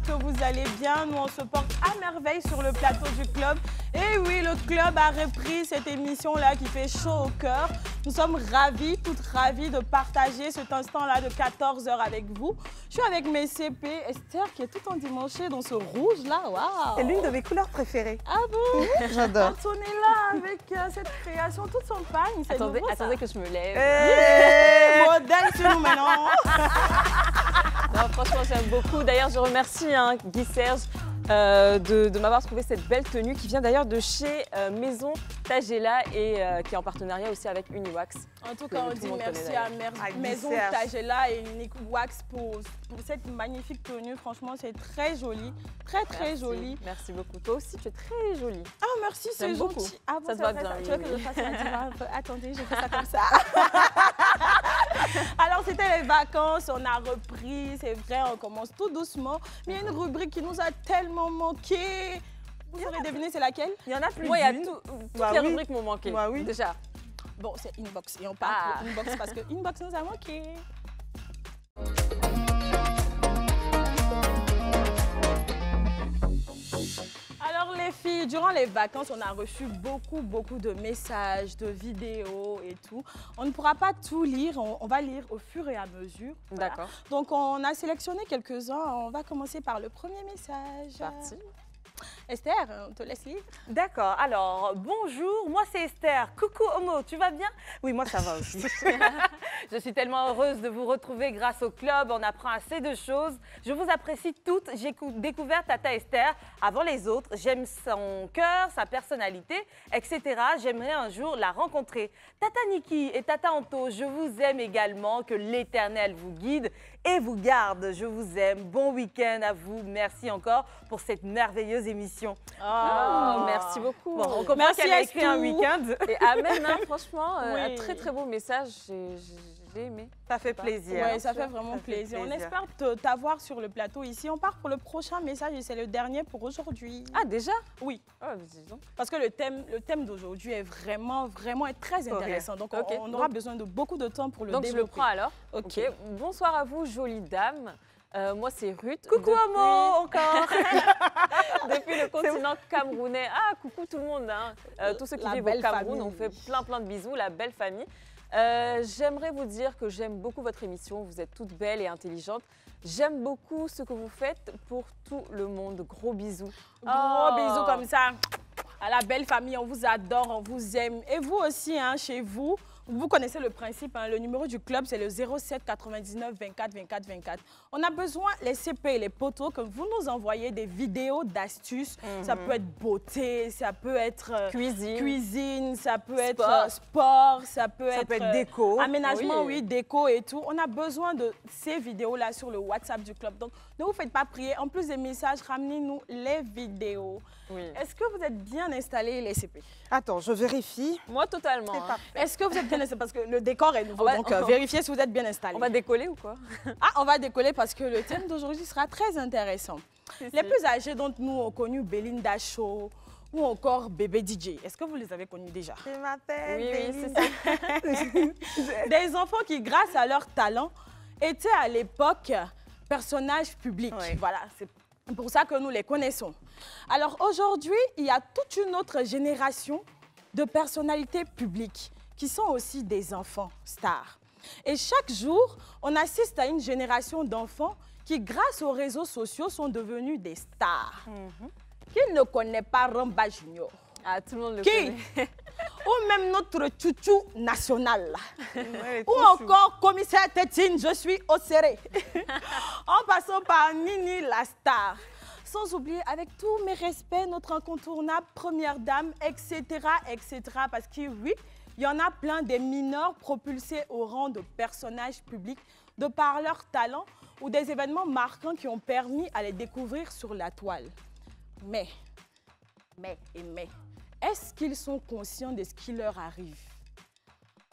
que vous allez bien. Nous, on se porte à merveille sur le plateau du club. Et oui, le club a repris cette émission-là qui fait chaud au cœur. Nous sommes ravis, toutes ravis de partager cet instant-là de 14 h avec vous. Je suis avec mes CP, Esther qui est tout endimanchée dans ce rouge-là. Waouh! C'est l'une de mes couleurs préférées. Ah bon? J'adore. Quand on est là avec cette création toute son pagne, c'est Attendez, nouveau, attendez que je me lève. Modèle sur nous maintenant. Non, franchement, j'aime beaucoup. D'ailleurs, je remercie Guy Serge de m'avoir trouvé cette belle tenue qui vient d'ailleurs de chez Maison Tagela et qui est en partenariat aussi avec Uniwax. En tout cas, on dit merci à Maison Serge. Tagela et Uniwax pour cette magnifique tenue. Franchement, c'est très joli. Très, très Merci. joli. Merci beaucoup. Toi aussi, tu es très jolie. Ah, merci, c'est J'aime beaucoup. gentil. Ah, bon, Ça te c'est va vrai, bien, Tu veux oui, que oui. je fasse la diva un peu? Attendez, je fais ça comme ça. Alors, c'était les vacances, on a repris. C'est vrai, on commence tout doucement. Mais il y a une rubrique qui nous a tellement manqué. Vous aurez deviné, c'est laquelle? Il y en a plus Moi, il y a d'une. toutes Bah les oui. rubriques m'ont manqué. Bah oui. Déjà. Bon, c'est Inbox. Et on parle Ah. pour Inbox parce que Inbox nous a manqué. Alors les filles, durant les vacances, on a reçu beaucoup de messages, de vidéos et tout. On ne pourra pas tout lire, on va lire au fur et à mesure. Voilà. D'accord. Donc on a sélectionné quelques-uns. On va commencer par le premier message. Parti. Esther, on te laisse lire. D'accord, alors bonjour, moi c'est Esther. Coucou Homo, tu vas bien? Oui, moi ça va aussi. Je suis tellement heureuse de vous retrouver grâce au club, on apprend assez de choses. Je vous apprécie toutes, j'ai découvert Tata Esther avant les autres. J'aime son cœur, sa personnalité, etc. J'aimerais un jour la rencontrer. Tata Niki et Tata Anto, je vous aime également, que l'Éternel vous guide et vous garde. Je vous aime, bon week-end à vous, merci encore pour cette merveilleuse émission. Oh, merci beaucoup. Bon, on comprend Merci, qu'elle a écrit un Estou. week-end. Et Amen, franchement, Oui. un très très beau message. J'ai aimé. Ça fait plaisir. Oui, ça fait vraiment Ça fait plaisir. On plaisir. espère t'avoir sur le plateau ici. On part pour le prochain message et c'est le dernier pour aujourd'hui. Ah, déjà? Oui, Oh, dis donc. parce que le thème d'aujourd'hui est vraiment très intéressant. Donc, Ok. on aura besoin de beaucoup de temps pour le Donc, je développer. le prends alors. Ok. Ok. Bonsoir à vous, jolie dame. Moi, c'est Ruth. Coucou Homo, encore. Depuis le continent camerounais. Ah, coucou tout le monde. Tous ceux qui La vivent au belle Cameroun, famille. on fait plein de bisous, la belle famille. J'aimerais vous dire que j'aime beaucoup votre émission. Vous êtes toutes belles et intelligentes. J'aime beaucoup ce que vous faites pour tout le monde. Gros bisous. Gros Oh. bisous comme ça. À la belle famille, on vous adore, on vous aime. Et vous aussi, chez vous, vous connaissez le principe. Le numéro du club, c'est le 07 99 24 24 24. On a besoin, les CP et les potos, que vous nous envoyez des vidéos d'astuces. Ça peut être beauté, ça peut être cuisine, ça peut être sport, ça peut être déco. aménagement, Oui. oui, déco et tout. On a besoin de ces vidéos-là sur le WhatsApp du club. Donc, ne vous faites pas prier. En plus des messages, ramenez-nous les vidéos. Oui. Est-ce que vous êtes bien installés, les CP? Attends, je vérifie. Moi, totalement. C'est hein. parfait. Est-ce que vous êtes bien installés? Parce que le décor est nouveau, On va- donc vérifiez si vous êtes bien installés. On va décoller ou quoi? Ah, on va décoller parce que le thème d'aujourd'hui sera très intéressant. Les plus âgés d'entre nous ont connu Belinda Show ou encore Bébé DJ. Est-ce que vous les avez connus déjà? Je m'appelle Oui, c'est ça. Des enfants qui, grâce à leur talent, étaient à l'époque personnages publics. Oui. Voilà, c'est pour ça que nous les connaissons. Alors aujourd'hui, il y a toute une autre génération de personnalités publiques qui sont aussi des enfants stars. Et chaque jour, on assiste à une génération d'enfants qui, grâce aux réseaux sociaux, sont devenus des stars. Qui ne connaît pas Ramba Junior? Ah, tout le monde le Qui? connaît. Ou même notre chouchou national. Ouais, Ou trop chou. encore commissaire Tétine, je suis au serré. En passant par Nini la star. Sans oublier, avec tous mes respects, notre incontournable première dame, etc., etc. Parce que oui, il y en a plein des mineurs propulsés au rang de personnages publics de par leur talent ou des événements marquants qui ont permis à les découvrir sur la toile. Mais, est-ce qu'ils sont conscients de ce qui leur arrive?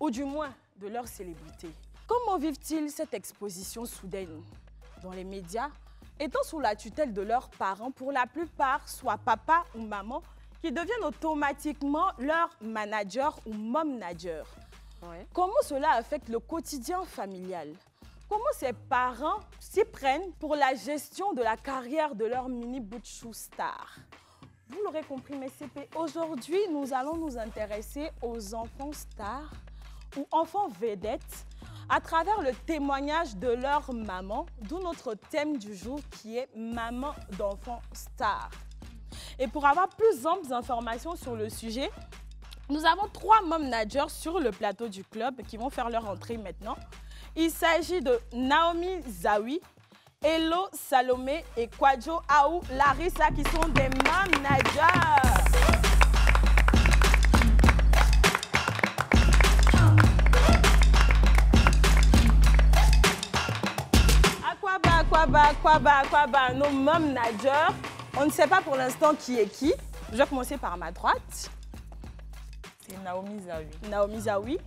Ou du moins de leur célébrité? Comment vivent-ils cette exposition soudaine dans les médias, étant sous la tutelle de leurs parents, pour la plupart, soit papa ou maman, qui deviennent automatiquement leur manager ou mom-nager? Ouais. Comment cela affecte le quotidien familial? comment ces parents s'y prennent pour la gestion de la carrière de leur mini bout de chou star? Vous l'aurez compris, mes CP, aujourd'hui, nous allons nous intéresser aux enfants stars ou enfants vedettes à travers le témoignage de leur maman, d'où notre thème du jour qui est « Maman d'enfants stars ». Et pour avoir plus d'amples informations sur le sujet, nous avons 3 mom managers sur le plateau du club qui vont faire leur entrée maintenant. Il s'agit de Naomi Zawi, Hello Salomé et Kwadjo Aou Larissa qui sont des mom managers. Quoi bas, nos mom managers. On ne sait pas pour l'instant qui est qui. Je vais commencer par ma droite. C'est Naomi Zawi. Naomi Zawi.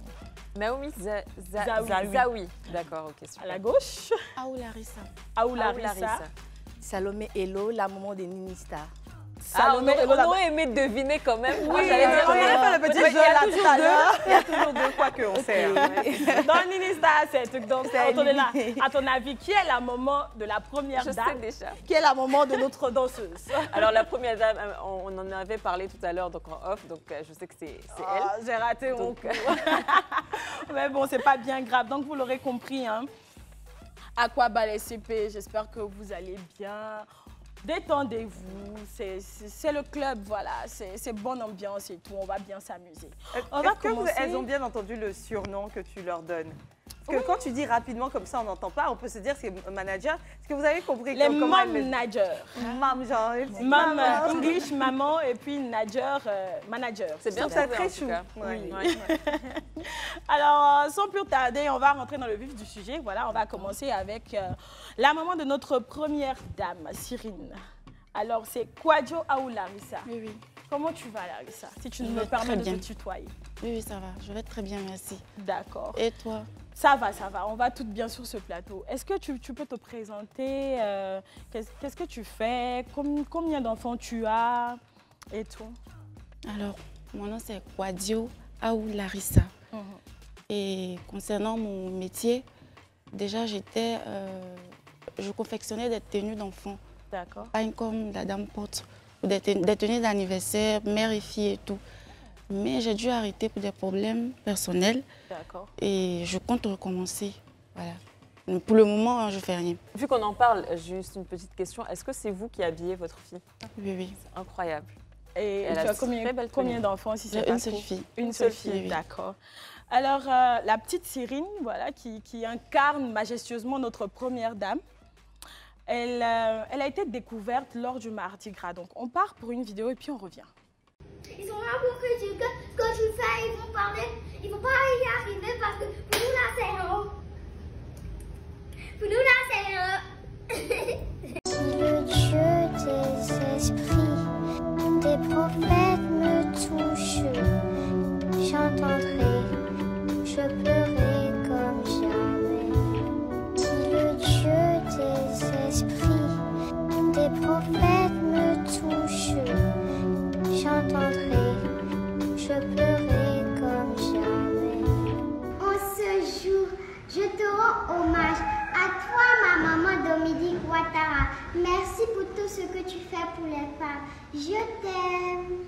Naomi Zawi. Zawi. D'accord, ok. Super. À la gauche. Aou Larissa. Aou Larissa. Salomé Hello, la maman de Nini Star. Salomé on aurait aimé deviner quand même. Oui, j'allais dire, on avait fait le petit jeu là tout à l'heure. Il y a toujours 2 quoi qu'on sait. Dans Nini Star, c'est un truc. Donc, là. À ton avis, qui est la maman de la première Je dame? sais déjà. Qui est la maman de notre danseuse? Alors la première dame, on en avait parlé tout à l'heure donc en off, donc je sais que c'est elle. J'ai raté mon Donc, coup. Mais bon, c'est pas bien grave. Donc, vous l'aurez compris, hein. À quoi bat les CP? J'espère que vous allez bien. Détendez-vous, c'est le club, voilà, c'est bonne ambiance et tout, on va bien s'amuser. Elles ont bien entendu le surnom que tu leur donnes? Parce que quand tu dis rapidement comme ça, on n'entend pas, on peut se dire que c'est manager. Est-ce que vous avez compris les comment mom managers. Mam, genre, Mam, English, maman, et puis manager. C'est bien ça ça, très en chou. tout cas. Ouais. Oui. Alors, sans plus tarder, on va rentrer dans le vif du sujet. Voilà, on va commencer avec la maman de notre première dame, Cyrine. Alors, c'est Kwadjo Aou Larissa. Oui, oui. Comment tu vas, Larissa? Si tu Je me vais permets très de te bien. tutoyer. Oui, oui, ça va. Je vais très bien, merci. D'accord. Et toi? Ça va. On va toutes bien sur ce plateau. Est-ce que tu peux te présenter? Qu'est-ce que tu fais? Combien d'enfants tu as? Et tout. Alors, mon nom c'est Kwadjo Aou Larissa. Et concernant mon métier, déjà je confectionnais des tenues d'enfants. D'accord. Pas comme la dame porte, ou des tenues d'anniversaire, mère et fille et tout. Mais j'ai dû arrêter pour des problèmes personnels. D'accord. Et je compte recommencer. Voilà. Mais pour le moment, je ne fais rien. Vu qu'on en parle, juste une petite question, est-ce que c'est vous qui habillez votre fille? Oui, oui. C'est incroyable. Et Elle tu a as très belle combien tenue. d'enfants si c'est J'ai pas une seule trop? fille. Une seule fille, Oui, oui. d'accord. Alors, la petite Cyrine, voilà, qui incarne majestueusement notre première dame, elle a été découverte lors du Mardi Gras. Donc, on part pour une vidéo et puis on revient. Ils sont là pour critiquer ce que tu fais, ils vont parler, ils vont pas y arriver parce que pour nous là c'est un haut. Pour nous là c'est un Si le Dieu des esprits, des prophètes me touchent, j'entendrai, je pleurerai comme jamais. Si le Dieu des esprits, des prophètes me touchent, j'entendrai, je pleurerai comme jamais. En ce jour, je te rends hommage à toi, ma maman Dominique Ouattara. Merci pour tout ce que tu fais pour les femmes. Je t'aime.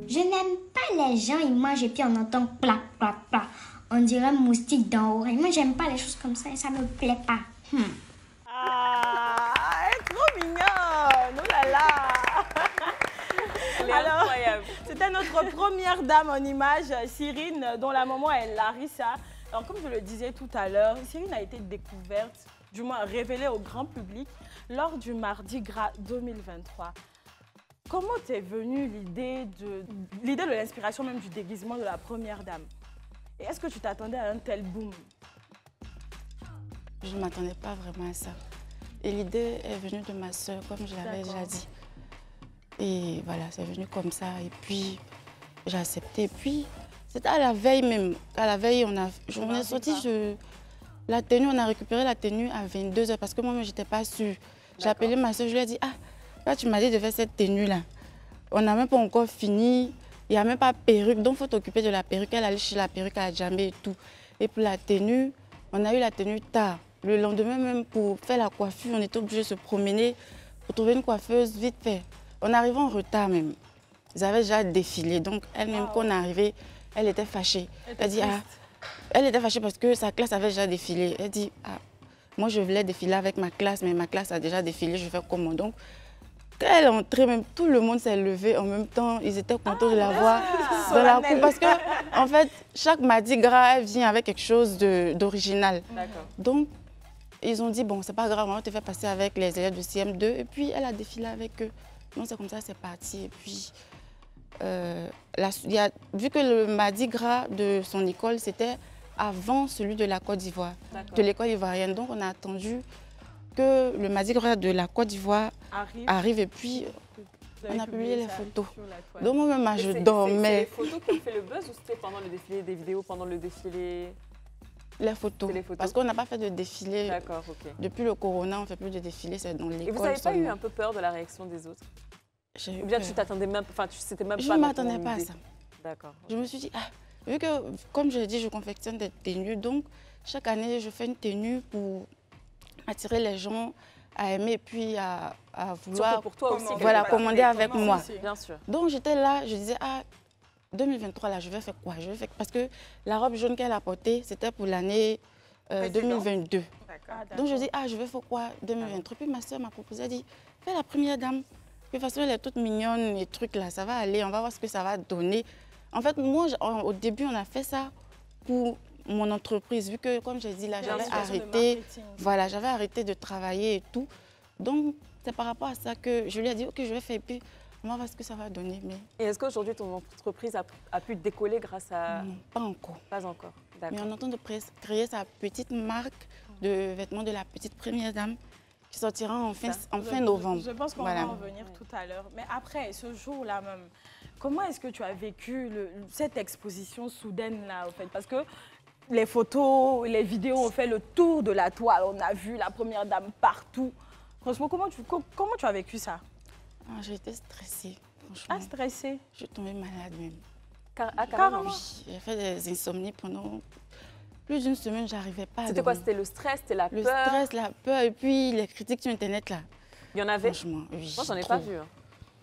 Je n'aime pas les gens, ils mangent et puis on entend plat, plat, plat. On dirait un moustique dans l'oreille. Moi, j'aime pas les choses comme ça et ça me plaît pas. Ah, elle est trop mignonne! Oh là là! Elle est Alors, incroyable. c'était notre première dame en image, Cyrine, dont la maman est Larissa. Alors, comme je le disais tout à l'heure, Cyrine a été découverte, du moins révélée au grand public, lors du Mardi Gras 2023. Comment t'es venue l'idée de l'inspiration même du déguisement de la première dame? Et est-ce que tu t'attendais à un tel boom? Je ne m'attendais pas vraiment à ça. Et l'idée est venue de ma soeur, comme je l'avais déjà dit. Et voilà, c'est venu comme ça. Et puis, j'ai accepté. Et puis, c'était à la veille même. À la veille, on est sorti la tenue, on a récupéré la tenue à 22h parce que moi-même, je n'étais pas sûre. J'ai appelé ma soeur, je lui ai dit, ah, là, tu m'as dit de faire cette tenue-là. On n'a même pas encore fini. Il n'y a même pas de perruque, donc il faut t'occuper de la perruque. Elle allait chez la perruque à Djamé et tout. Et pour la tenue, on a eu la tenue tard. Le lendemain même, pour faire la coiffure, on était obligé de se promener pour trouver une coiffeuse vite fait. On arrivait en retard même. Ils avaient déjà défilé, donc elle-même, quand on est arrivé, elle était fâchée. Elle dit, ah, elle était fâchée parce que sa classe avait déjà défilé. Elle dit, ah, moi je voulais défiler avec ma classe, mais ma classe a déjà défilé, je fais comment? Donc, quand elle est entrée, même tout le monde s'est levé en même temps. Ils étaient contents de la voir dans la cour. Parce que, en fait, chaque Mardi Gras, elle vient avec quelque chose d'original. Donc, ils ont dit, bon, c'est pas grave, on va te faire passer avec les élèves de CM2. Et puis, elle a défilé avec eux. Donc, c'est comme ça, c'est parti. Et puis, vu que le Mardi Gras de son école, c'était avant celui de la Côte d'Ivoire, de l'école ivoirienne. Donc, on a attendu que le Mardi Gras de la Côte d'Ivoire arrive et puis on a publié les photos. Donc moi-même, je dormais. C'est les photos qui ont fait le buzz ou c'était pendant le défilé, des vidéos pendant le défilé? Les photos. Parce qu'on n'a pas fait de défilé. D'accord, ok. Depuis le corona, on ne fait plus de défilé, c'est dans l'école. Et vous n'avez pas eu un peu peur de la réaction des autres? Ou bien tu t'attendais même, enfin c'était même pas. Je ne m'attendais pas à ça. D'accord. Je me suis dit, ah, vu que, comme je l'ai dit, je confectionne des tenues, donc chaque année, je fais une tenue pour attirer les gens à aimer et puis à vouloir pour toi aussi, voilà, commander avec moi. Bien sûr. Donc j'étais là, je disais, ah, 2023, là, je vais faire quoi? Parce que la robe jaune qu'elle a portée, c'était pour l'année 2022. Donc je dis, ah, je vais faire quoi 2023? Puis ma soeur m'a proposé, elle dit, fais la première dame. De toute façon, elle est toute mignonne, les trucs là, ça va aller, on va voir ce que ça va donner. En fait, moi, au début, on a fait ça pour mon entreprise, vu que, comme j'ai dit, là, j'avais arrêté, voilà, j'avais arrêté de travailler et tout. Donc, c'est par rapport à ça que je lui ai dit, ok, je vais faire, et puis on va voir ce que ça va donner. Mais... Et est-ce qu'aujourd'hui, ton entreprise a pu décoller grâce à... Non, pas encore. Pas encore, d'accord. Mais on est en train de créer sa petite marque de vêtements de la petite première dame qui sortira en fin novembre. Je pense qu'on va en venir tout à l'heure. Mais après, ce jour-là même, comment est-ce que tu as vécu cette exposition soudaine-là, en fait? Parce que les photos, les vidéos ont fait le tour de la toile. On a vu la première dame partout. Franchement, comment tu as vécu ça? J'ai été stressée, franchement. Ah, stressée? Je suis tombée malade même. Carrément? Oui, j'ai fait des insomnies pendant plus d'une semaine, j'arrivais pas à dormir. C'était quoi? C'était le stress, c'était la peur? Le stress, la peur et puis les critiques sur Internet là. Il y en avait? Franchement, oui. Moi, j'en ai pas vu.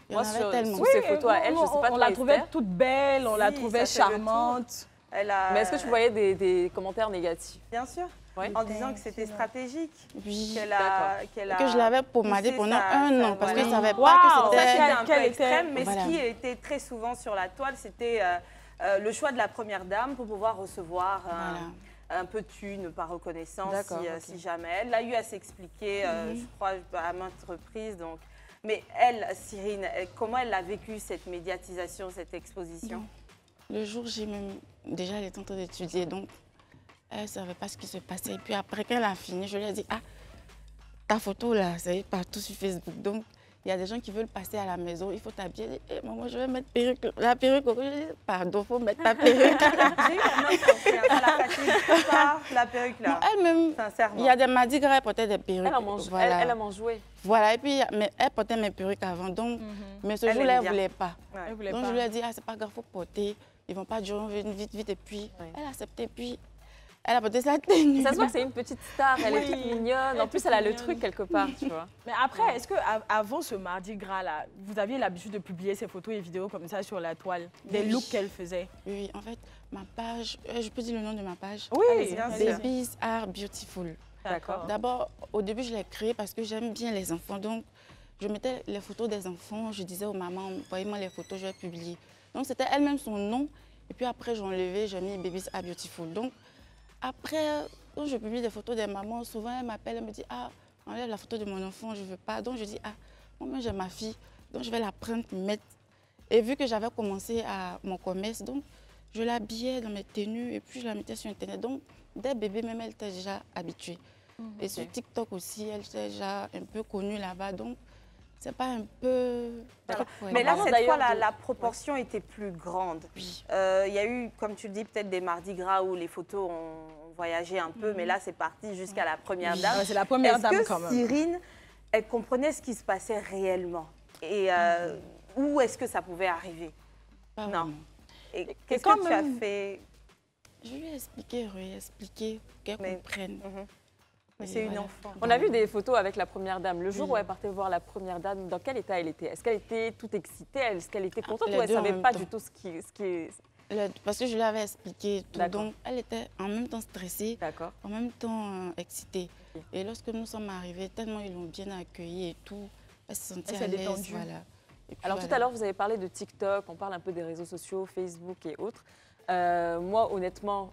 Moi, tellement. Sur ces photos à elle, je sais pas. On la trouvait toute belle, on la trouvait charmante. Mais est-ce que tu voyais des commentaires négatifs? Bien sûr, en disant que c'était stratégique. Oui, que je l'avais pommadée pendant un an parce que je ne savais pas que c'était un peu extrême. Mais ce qui était très souvent sur la toile, c'était le choix de la première dame pour pouvoir recevoir un peu de thune par reconnaissance si jamais. Elle a eu à s'expliquer, je crois, à maintes reprises. Donc. Mais elle, Cyrine, comment elle a vécu cette médiatisation, cette exposition? Le jour j'ai même déjà elle était en train d'étudier, donc elle ne savait pas ce qui se passait. Et puis après qu'elle a fini, je lui ai dit, ah, ta photo là, ça y est partout sur Facebook. Donc il y a des gens qui veulent passer à la maison, il faut t'habiller. Et maman, je vais mettre la perruque. Je lui ai dit, pardon, il faut mettre ta perruque. La perruque là. Elle-même, il y a des Mardi Gras, elle portait des perruques. Elle a m'en joué. Voilà, et puis mais elle portait mes perruques avant, donc, mais ce jour-là, elle ne voulait pas. Donc je lui ai dit, ah, c'est pas grave, il faut porter. Ils ne vont pas durer vite. Et puis, elle a accepté. Puis, elle a porté sa tenue. Ça se voit que c'est une petite star, elle est toute mignonne. En plus, elle a le truc quelque part, tu vois. Mais après, est-ce qu'avant ce Mardi Gras-là, vous aviez l'habitude de publier ces photos et vidéos comme ça sur la toile, des looks qu'elle faisait? Oui, en fait, ma page, je peux dire le nom de ma page? Oui, Babies Are Beautiful. D'accord. D'abord, au début, je l'ai créée parce que j'aime bien les enfants. Donc, je mettais les photos des enfants, je disais aux mamans, envoyez-moi les photos, je vais publier. Donc, c'était elle-même son nom. Et puis après, j'ai enlevé, j'ai mis Babies Are Beautiful. Donc, après, quand je publie des photos des mamans, souvent, elle m'appelle, elle me dit, ah, enlève la photo de mon enfant, je ne veux pas. Donc, je dis, ah, moi, j'ai ma fille, donc je vais la prendre, mettre. Et vu que j'avais commencé à mon commerce, donc, je l'habillais dans mes tenues et puis je la mettais sur Internet. Donc, dès bébé, même, elle était déjà habituée. Et sur TikTok aussi, elle était déjà un peu connue là-bas. Donc, c'est pas un peu... Mais là, cette fois, la proportion était plus grande. Il y a eu, comme tu le dis, peut-être des Mardi Gras où les photos ont voyagé un peu, mais là, c'est parti jusqu'à la première dame. C'est la première dame quand même. Cyrine, elle comprenait ce qui se passait réellement. Et où est-ce que ça pouvait arriver? Pas Non. vraiment. Et qu'est-ce que tu as fait? Je lui ai expliqué, réexpliqué, pour qu'elle comprenne. Mais Et c'est une voilà. enfant. On a vu des photos avec la première dame. Le jour où elle partait voir la première dame, dans quel état elle était? Est-ce qu'elle était toute excitée? Est-ce qu'elle était contente Les ou elle deux ne en savait même pas temps. du tout ce qui est... Parce que je lui avais expliqué tout. D'accord. Donc, elle était en même temps stressée, D'accord. en même temps excitée. Ok. Et lorsque nous sommes arrivés, tellement ils l'ont bien accueillie et tout, elle se sentait Elle à s'est l'aise. détendue. Voilà. Et puis Alors tout voilà. à l'heure, vous avez parlé de TikTok, on parle un peu des réseaux sociaux, Facebook et autres. Moi, honnêtement,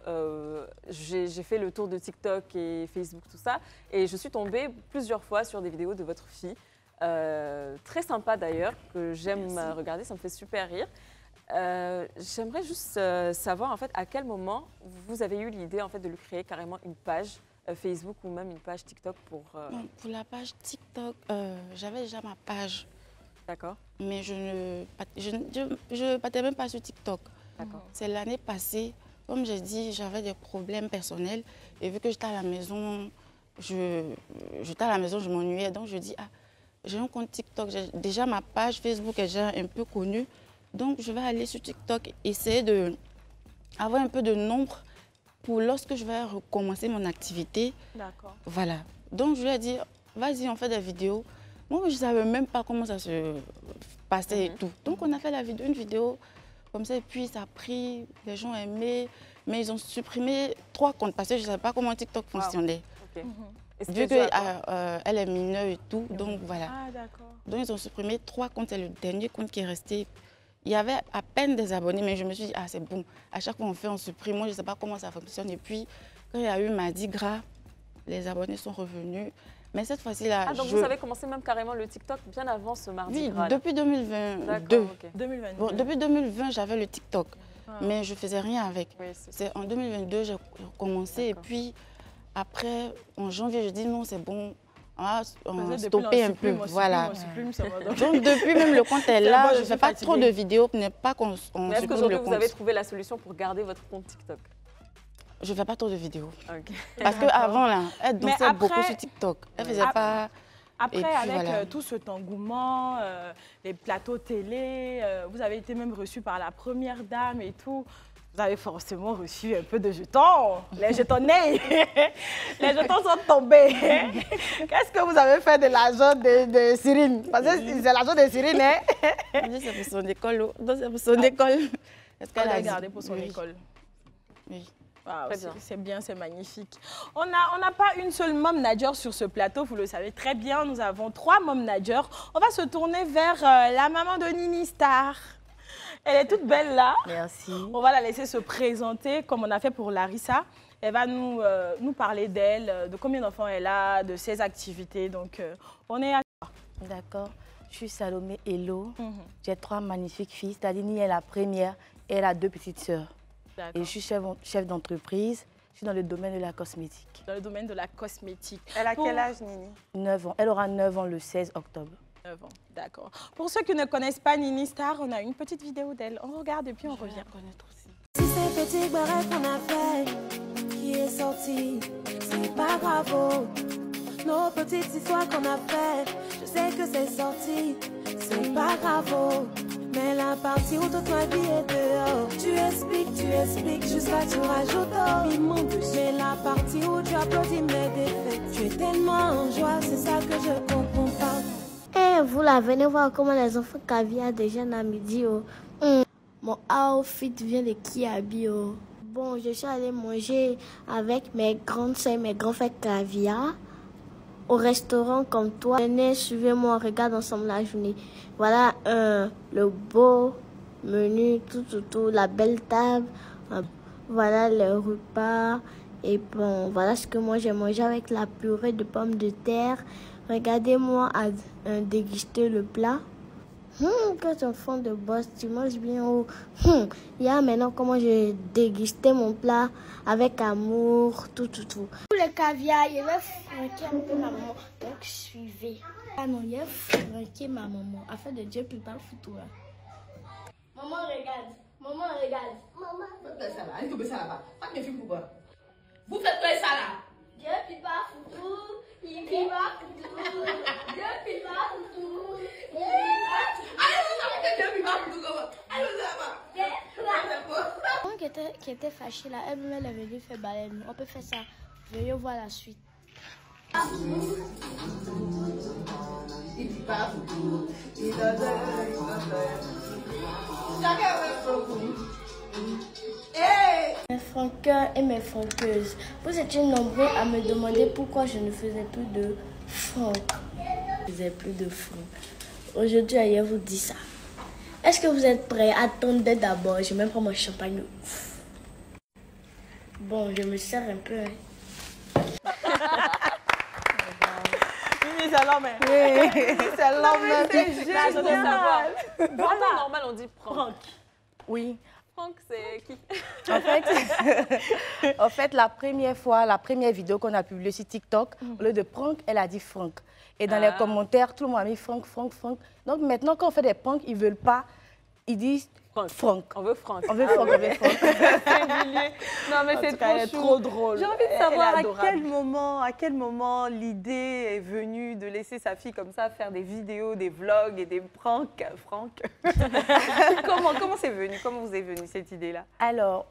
j'ai fait le tour de TikTok et Facebook, tout ça, et je suis tombée plusieurs fois sur des vidéos de votre fille, très sympa d'ailleurs, que j'aime regarder, ça me fait super rire. J'aimerais juste savoir en fait à quel moment vous avez eu l'idée en fait de lui créer carrément une page Facebook ou même une page TikTok pour. Bon, pour la page TikTok, j'avais déjà ma page, D'accord. mais je partais même pas sur TikTok. D'accord. C'est l'année passée, comme j'ai dit, j'avais des problèmes personnels. Et vu que j'étais à la maison, je m'ennuyais. Donc je dis, ah, j'ai un compte TikTok, j'ai déjà ma page Facebook est déjà un peu connue. Donc je vais aller sur TikTok, essayer d'avoir un peu de nombre pour lorsque je vais recommencer mon activité. D'accord. Voilà. Donc je lui ai dit, vas-y, on fait des vidéos. Moi, je ne savais même pas comment ça se passait et tout. Donc on a fait une vidéo comme ça, et puis ça a pris, les gens aimaient, mais ils ont supprimé 3 comptes parce que je ne savais pas comment TikTok fonctionnait. Ok. Et Vu c'était dû à quoi? qu'elle est mineure et tout, donc voilà. Ah, d'accord. Donc ils ont supprimé 3 comptes, c'est le dernier compte qui est resté. Il y avait à peine des abonnés, mais je me suis dit, ah c'est bon, à chaque fois on supprime, moi je ne sais pas comment ça fonctionne. Et puis, quand il y a eu Mardi Gras, les abonnés sont revenus. Mais cette fois-ci-là, Ah, donc vous avez commencé même carrément le TikTok bien avant ce mardi oui, gras. depuis 2022. D'accord, ok. 2022. Bon, depuis 2020, j'avais le TikTok, mais je ne faisais rien avec. Oui, C'est en 2022 j'ai commencé et D'accord. puis après, en janvier, je dis non, c'est bon, on va Depuis, stopper un peu. Voilà. on supprime, ça va donc. Donc depuis même le compte est C'est là, bon, je je ne suis fais pas trop fatiguée. de vidéos pour ne pas qu'on Mais est-ce supprime qu'aujourd'hui le vous avez compte. trouvé la solution pour garder votre compte TikTok? Je ne fais pas trop de vidéos. Ok. Parce qu'avant, là, elle dansait après- beaucoup sur TikTok. Elle ne faisait pas... Après, Et puis, avec voilà. tout cet engouement, les plateaux télé, vous avez été même reçu par la première dame et tout. Vous avez forcément reçu un peu de jetons. Les jetonnés. Les jetons sont tombés. Qu'est-ce que vous avez fait de l'argent de Cyrine? Parce que c'est l'argent de Cyrine, hein? Elle dit, c'est pour son école. Donc c'est pour son école. Est-ce Elle qu'elle a a gardé dit? pour son Oui. école. Oui. Wow, Très bien. c'est bien, c'est magnifique. On n'a pas une seule mom manager sur ce plateau, vous le savez très bien. Nous avons 3 mom managers. On va se tourner vers la maman de Nini Star. Elle est toute belle là. Merci. On va la laisser se présenter comme on a fait pour Larissa. Elle va nous parler d'elle, de combien d'enfants elle a, de ses activités. Donc, on est à... D'accord. Je suis Salomé Hello. Mhm. J'ai 3 magnifiques filles. Tadini est la première et elle a 2 petites sœurs. Et je suis chef d'entreprise. Je suis dans le domaine de la cosmétique. Dans le domaine de la cosmétique. Elle a Pour- quel âge, Nini? 9 ans. Elle aura 9 ans le 16 octobre. 9 ans, d'accord. Pour ceux qui ne connaissent pas Nini Star, on a une petite vidéo d'elle. On regarde et puis on Je vais revient. la connaître aussi. Si c'est petit barrette qu'on a fait, qui est sorti, c'est pas grave. Oh. Nos petites histoires qu'on a fait, je sais que c'est sorti, c'est pas grave. Oh. Mais la partie où toute ma vie est dehors, tu expliques, jusqu'à tu rajoutes oh. Mais la partie où tu applaudis mes défaites, tu es tellement en joie, c'est ça que je comprends pas. Eh, vous là, venez voir comment les enfants caviar déjeunent à midi. Oh. Mon outfit vient de Kiabi. Oh. Bon, je suis allée manger avec mes grandes soeurs et mes grands frères caviar au restaurant comme toi. Venez, suivez-moi, on regarde ensemble la journée. Voilà le beau menu, tout, la belle table. Voilà le repas. Et bon, voilà ce que moi j'ai mangé avec la purée de pommes de terre. Regardez-moi à déguster le plat. Quand un fond de boss, tu manges bien. Oh. Maintenant comment j'ai dégusté mon plat avec amour, tout. Pour le caviar, il va franquer un peu ma maman. Donc suivez. Ah non, il va franquer ma maman. Afin de Dieu prépare le foutu. Maman regarde. Maman. Faites ça là, allez tomber ça là-bas. Pas que mes filles pourquoi. Vous faites quoi ça là? Dieu prépare foutu. Il prépare foutu. Dieu qui était fâchée là, elle est venue faire baleine. On peut faire ça. Veuillez voir la suite. Mes franqueurs et mes franqueuses, vous étiez nombreux à me demander pourquoi je ne faisais plus de francs. Je ne faisais plus de francs. Aujourd'hui, ailleurs vous dit ça. Est-ce que vous êtes prêts? Attendez d'abord, je vais même prendre mon champagne. Bon, je me sers un peu. Oui, c'est l'homme. C'est l'homme. C'est génial. En temps normal, on dit Franck. Oui. Franck, c'est qui? En fait, la première vidéo qu'on a publiée sur TikTok, au lieu de prank, elle a dit Franck. Et dans les commentaires, tout le monde a mis Franck, Franck, Franck. Donc maintenant, quand on fait des pranks, ils ne veulent pas, ils disent Franck. On veut Franck. On veut Franck, on veut Franck. Non, mais c'est trop drôle. J'ai envie de savoir à quel moment l'idée est venue de laisser sa fille comme ça faire des vidéos, des vlogs et des pranks, Franck. Comment c'est venu? Comment vous est venue cette idée-là? Alors,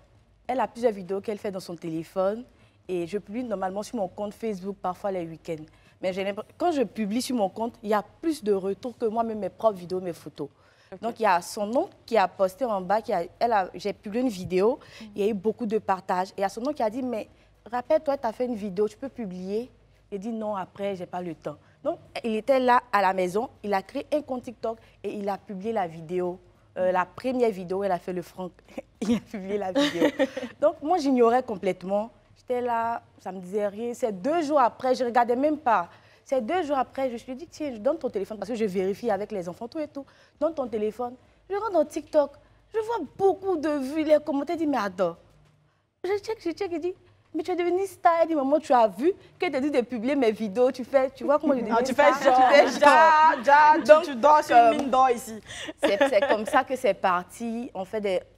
elle a plusieurs vidéos qu'elle fait dans son téléphone et je publie normalement sur mon compte Facebook parfois les week-ends. Mais quand je publie sur mon compte, il y a plus de retours que moi-même mes propres vidéos, mes photos. Okay. Donc, il y a son nom qui a posté en bas, j'ai publié une vidéo, il y a eu beaucoup de partages. Et il y a son nom qui a dit, mais rappelle-toi, tu as fait une vidéo, tu peux publier? Il dit non, après, je n'ai pas le temps. Donc, il était là à la maison, il a créé un compte TikTok et il a publié la vidéo. La première vidéo, elle a fait le Franck. Il a publié la vidéo. Donc, moi, j'ignorais complètement. J'étais là, ça ne me disait rien. C'est 2 jours après, je ne regardais même pas. C'est 2 jours après, je me suis dit, tiens, je donne ton téléphone parce que je vérifie avec les enfants, tout et tout. Donne ton téléphone. Je rentre dans TikTok. Je vois beaucoup de vues, les commentaires. Je dis, mais attends. Je check, il dit, mais tu es devenue star. Il dit, maman, tu as vu que tu as dit de publier mes vidéos. Tu vois comment je deviens tu star. fais genre, tu dors sur une mine d'or ici. C'est comme ça que c'est parti.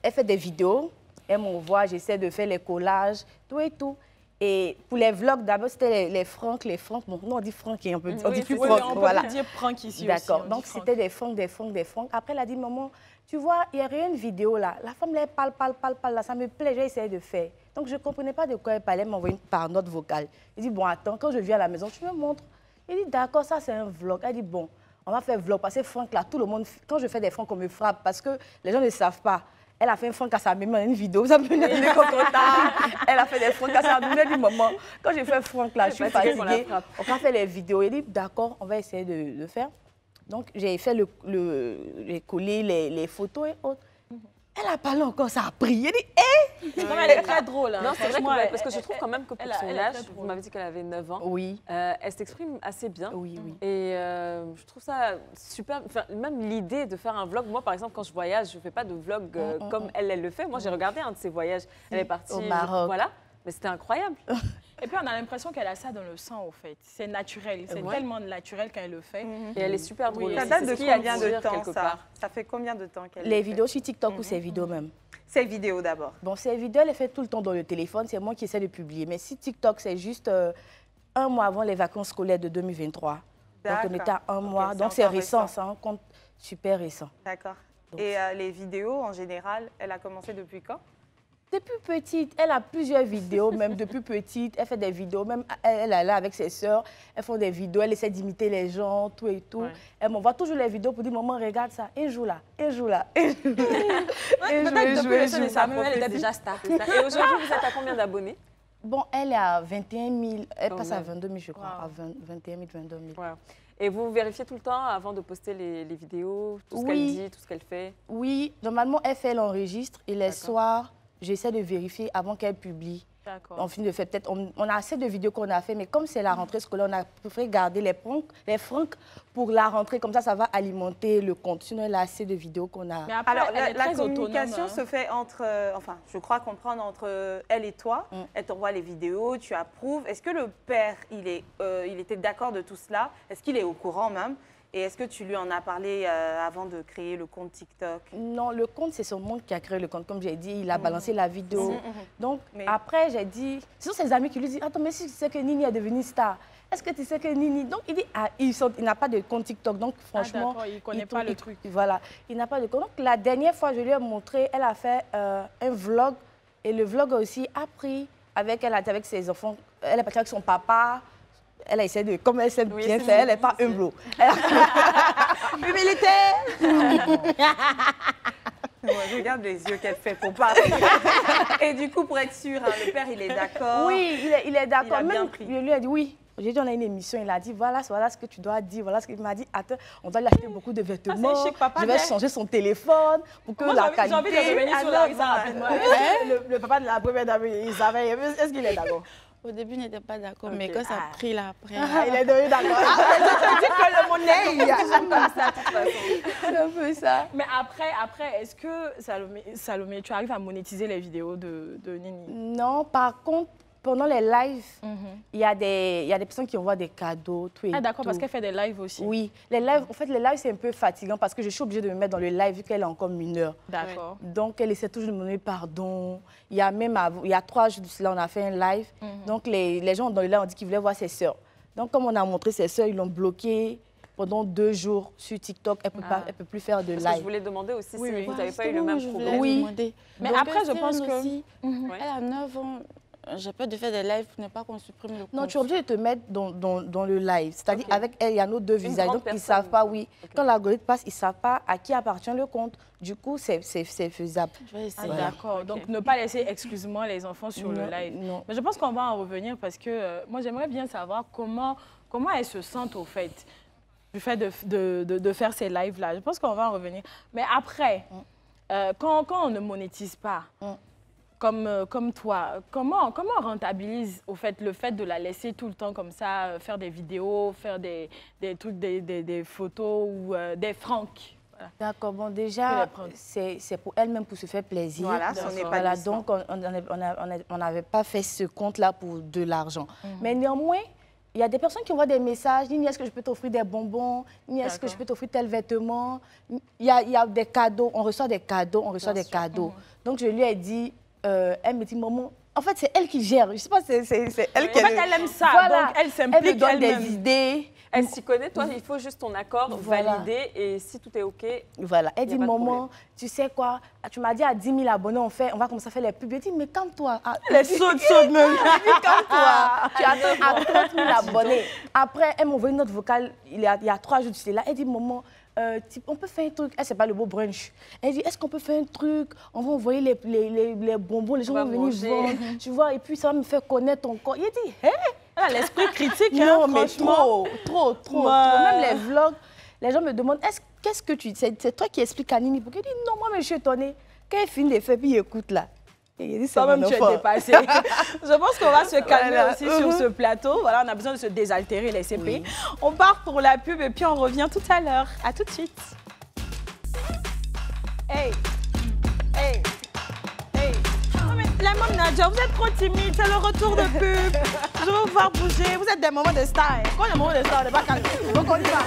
Elle fait des vidéos. Elle m'envoie, j'essaie de faire les collages, tout et tout. Et pour les vlogs, d'abord, c'était les francs. Bon, nous, on dit francs et on dit plus francs. On peut dire francs ici aussi. D'accord. Donc, c'était des francs. Après, elle a dit, maman, tu vois, il y a une vidéo là. La femme, elle parle là. Ça me plaît, j'ai essayé de faire. Donc, je ne comprenais pas de quoi elle parlait. Elle m'a envoyé par note vocale. Il dit, bon, attends, quand je viens à la maison, tu me montres. Il dit, d'accord, ça, c'est un vlog. Elle dit, bon, on va faire vlog. Parce que francs là, tout le monde, quand je fais des francs, on me frappe. Parce que les gens ne savent pas. Elle a fait un franc à sa maman, une vidéo, ça me donne des contents. Elle a fait des francs à sa maman, elle dit, maman, quand je fais franc là, je suis fatiguée, on va faire les vidéos. Elle dit, d'accord, on va essayer de le faire. Donc, j'ai fait j'ai collé les photos et autres. Elle a parlé encore, ça a pris. Elle dit, Non, mais elle est très drôle. Hein. Non, c'est vrai parce que je trouve quand même que pour son âge, vous m'avez dit qu'elle avait 9 ans, oui. Elle s'exprime assez bien. Oui. Et je trouve ça super. Enfin, même l'idée de faire un vlog, moi par exemple, quand je voyage, je ne fais pas de vlog comme elle le fait. Moi, j'ai regardé un de ses voyages. Elle est partie au Maroc. Voilà. Mais c'était incroyable. Et puis, on a l'impression qu'elle a ça dans le sang, au fait. C'est naturel. C'est tellement naturel quand elle le fait. Et elle est super drôle. Ça date de combien de temps, ça? Ça fait combien de temps qu'elle Les vidéos sur TikTok ou ces vidéos même? Ces vidéos d'abord. Bon, ces vidéos, elle les fait tout le temps dans le téléphone. C'est moi qui essaie de publier. Mais si TikTok, c'est juste 1 mois avant les vacances scolaires de 2023. Donc, on était à 1 mois. Donc, c'est récent. C'est un compte super récent. D'accord. Et les vidéos, en général, elle a commencé depuis quand? Depuis petite, elle a plusieurs vidéos, même depuis petite. Elle fait des vidéos, même elle est là avec ses sœurs. Elles font des vidéos, elle essaie d'imiter les gens, tout et tout. Ouais. Elle m'envoie toujours les vidéos pour dire, maman, regarde ça. Un jour là, un jour là, un jour là. Peut-être depuis le de sa elle était déjà star. Et aujourd'hui, vous êtes à combien d'abonnés? Bon, elle est à 21 000. Elle passe à 22 000, je crois. À 21 000, 22 000. Wow. Et vous vérifiez tout le temps avant de poster les vidéos, tout ce qu'elle dit, tout ce qu'elle fait? Oui, normalement, elle enregistre et les soirs, j'essaie de vérifier avant qu'elle publie. On finit de faire peut-être. On a assez de vidéos qu'on a fait, mais comme c'est la rentrée scolaire, on a préféré garder les francs pour la rentrée. Comme ça va alimenter le compte. Sinon, elle a assez de vidéos qu'on a. Mais après, alors, la communication se fait entre, enfin, je crois comprendre entre elle et toi. Elle t'envoie les vidéos, tu approuves. Est-ce que le père, il était d'accord de tout cela? Est-ce qu'il est au courant même? Et est-ce que tu lui en as parlé avant de créer le compte TikTok? Non, le compte, c'est son monde qui a créé le compte. Comme j'ai dit, il a balancé la vidéo. Donc, après, j'ai dit... Ce sont ses amis qui lui disent, attends, mais si tu sais que Nini est devenue star, est-ce que tu sais que Nini... Donc, il dit, ah, il n'a pas de compte TikTok. Donc, franchement... il ne connaît pas le truc. Voilà, il n'a pas de compte. Donc, la dernière fois, je lui ai montré, elle a fait un vlog Et le vlog aussi a pris avec elle, avec ses enfants. Elle est partie avec son papa. Elle a essayé de, comme elle sait bien faire, elle n'est pas humble. Humilité. Regarde les yeux qu'elle fait pour parler. Et du coup, pour être sûr, hein, le père, il est d'accord. Oui, il est d'accord. Il a bien pris. Il lui a dit oui. J'ai dit, on a une émission, il a dit, voilà ce que tu dois dire, voilà ce qu'il m'a dit. Attends, on doit lui acheter beaucoup de vêtements. c'est chic, papa, je vais changer son téléphone pour que la qualité... J'ai envie de revenir sur Larissa rapidement. Le papa de la première dame, il savait, est-ce qu'il est d'accord? Au début, il n'était pas d'accord, mais quand ça a pris là, après... il est devenu d'accord. Je dis que le monnaie, c'est un peu ça. Mais après est-ce que, Salomé, tu arrives à monétiser les vidéos de Nini? Non, par contre, pendant les lives, il y a des personnes qui envoient des cadeaux, tout et tout. Ah d'accord, parce qu'elle fait des lives aussi. Oui, les lives, en fait, les lives, c'est un peu fatigant parce que je suis obligée de me mettre dans le live vu qu'elle est encore mineure. D'accord. Donc, elle essaie toujours de me donner pardon. Il y a 3 jours de cela, on a fait un live. Donc, les gens dans le live ont dit qu'ils voulaient voir ses sœurs. Donc, comme on a montré ses sœurs, ils l'ont bloquée pendant 2 jours sur TikTok. Elle ne peut plus faire de live. Parce que je voulais demander aussi si vous n'avez pas eu le même problème. Oui. Mais après, je pense que... Elle a 9 ans. J'ai peur de faire des lives pour ne pas qu'on supprime le compte. Non, tu es obligé de te mettre dans le live. C'est-à-dire, avec elle, il y a nos 2 visages. Donc, ils ne savent pas, Quand l'algorithme passe, ils ne savent pas à qui appartient le compte. Du coup, c'est faisable. D'accord. Donc, ne pas laisser exclusivement les enfants sur le live. Non. Mais je pense qu'on va en revenir parce que moi, j'aimerais bien savoir comment elles se sentent au fait du fait de faire ces lives-là. Je pense qu'on va en revenir. Mais après, quand on ne monétise pas, comme toi, comment on rentabilise au fait, le fait de la laisser tout le temps comme ça, faire des vidéos, faire des trucs, des photos ou des francs? Voilà. D'accord, bon déjà, c'est pour elle-même pour se faire plaisir. Voilà, son épanouissement. Donc on n'avait pas fait ce compte-là pour de l'argent. Mais néanmoins, il y a des personnes qui envoient des messages, Nini, est-ce que je peux t'offrir des bonbons? Nini, est-ce que je peux t'offrir tel vêtement? Il y a des cadeaux, on reçoit des cadeaux, Donc je lui ai dit, elle me dit, maman, en fait, c'est elle qui gère. Je sais pas, c'est elle qui... En fait, elle aime ça, voilà. donc elle s'implique. Elle me donne des idées. Elle s'y connaît, toi, il faut juste ton accord validé et si tout est OK. Voilà, elle dit, maman, tu sais quoi, tu m'as dit à 10 000 abonnés, on va commencer à faire les pubs. Elle dit, mais calme-toi. Les sautes même. Elle dit, calme-toi. Tu attends à 30 000 abonnés. Après, elle m'a envoyé une note vocale il y a 3 jours, là. Elle dit, maman, on peut faire un truc. Elle, c'est pas le beau brunch. Elle dit, est-ce qu'on peut faire un truc? On va envoyer les bonbons, les gens vont venir vendre. Tu vois, et puis ça va me faire connaître ton corps. Il a dit, hé! Elle a l'esprit critique, non, hein, mais franchement. Trop. Même les vlogs, les gens me demandent, qu'est-ce que tu... C'est toi qui expliques à Nini. Pourquoi? Il dit, non, moi, mais je suis étonnée. Quand il finit de faire, puis il écoute là. Il dit, toi-même, tu es dépassé. Je pense qu'on va se calmer aussi sur ce plateau. Voilà, on a besoin de se désaltérer, les CP. Oui. On part pour la pub et puis on revient tout à l'heure. À tout de suite. Hey. Non, mais la Mom Nadia, vous êtes trop timide. C'est le retour de pub. Je veux vous voir bouger. Vous êtes des moments de star. Quand les moments de star, on n'est pas calme. Donc on y va.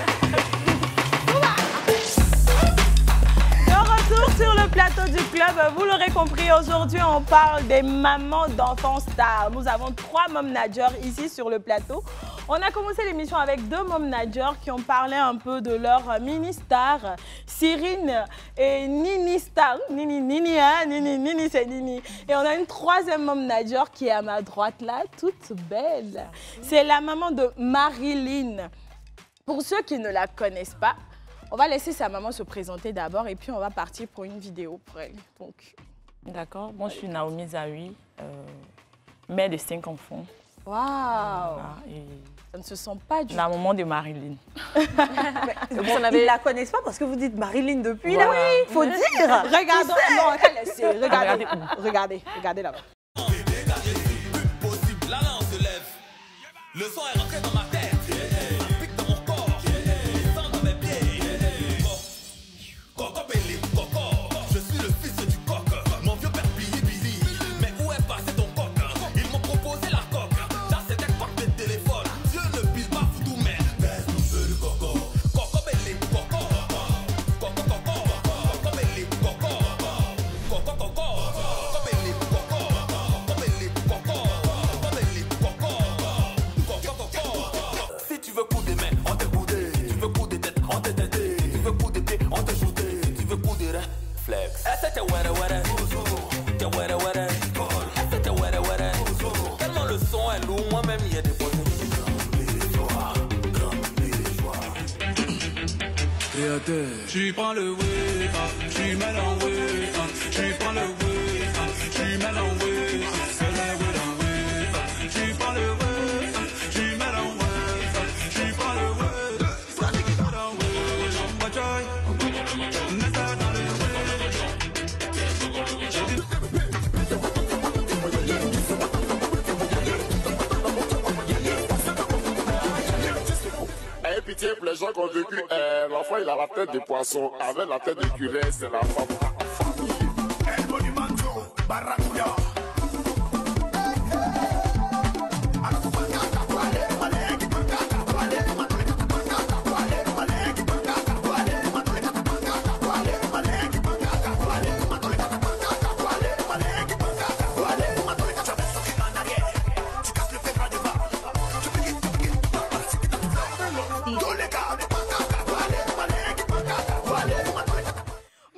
Retour sur le plateau du club. Vous l'aurez compris, aujourd'hui, on parle des mamans d'enfants stars. Nous avons 3 mom-nagers ici sur le plateau. On a commencé l'émission avec 2 mom-nagers qui ont parlé un peu de leur mini-star, Cyrine et Nini Star. Nini, c'est Nini. Et on a une 3e mom-nager qui est à ma droite là, toute belle. C'est la maman de Marilyn. Pour ceux qui ne la connaissent pas, on va laisser sa maman se présenter d'abord et puis on va partir pour une vidéo pour elle. D'accord. Moi, je suis Naomi Zawi, mère de 5 enfants. Waouh! Ça ne se sent pas du tout. La maman de Marilyn. Ils ne la connaissent pas parce que vous dites Marilyn depuis là. Oui, il faut dire. Regardons. Non, regardez là-bas. Le son est rentré dans ma tête. à terre. Tu prends le wave, tu mets en wave, tu prends le wave, tu mets en wave, c'est la wave en wave. Tu prends le wave, tu mets en wave, tu prends le wave, ça dit qu'il va en wave. Moi joy, mets ça dans le Ayez pitié pour les gens qui ont vécu. L'enfant, il a la tête de poisson. Avec la tête de curé, c'est la femme. El Monumento, Barracuda.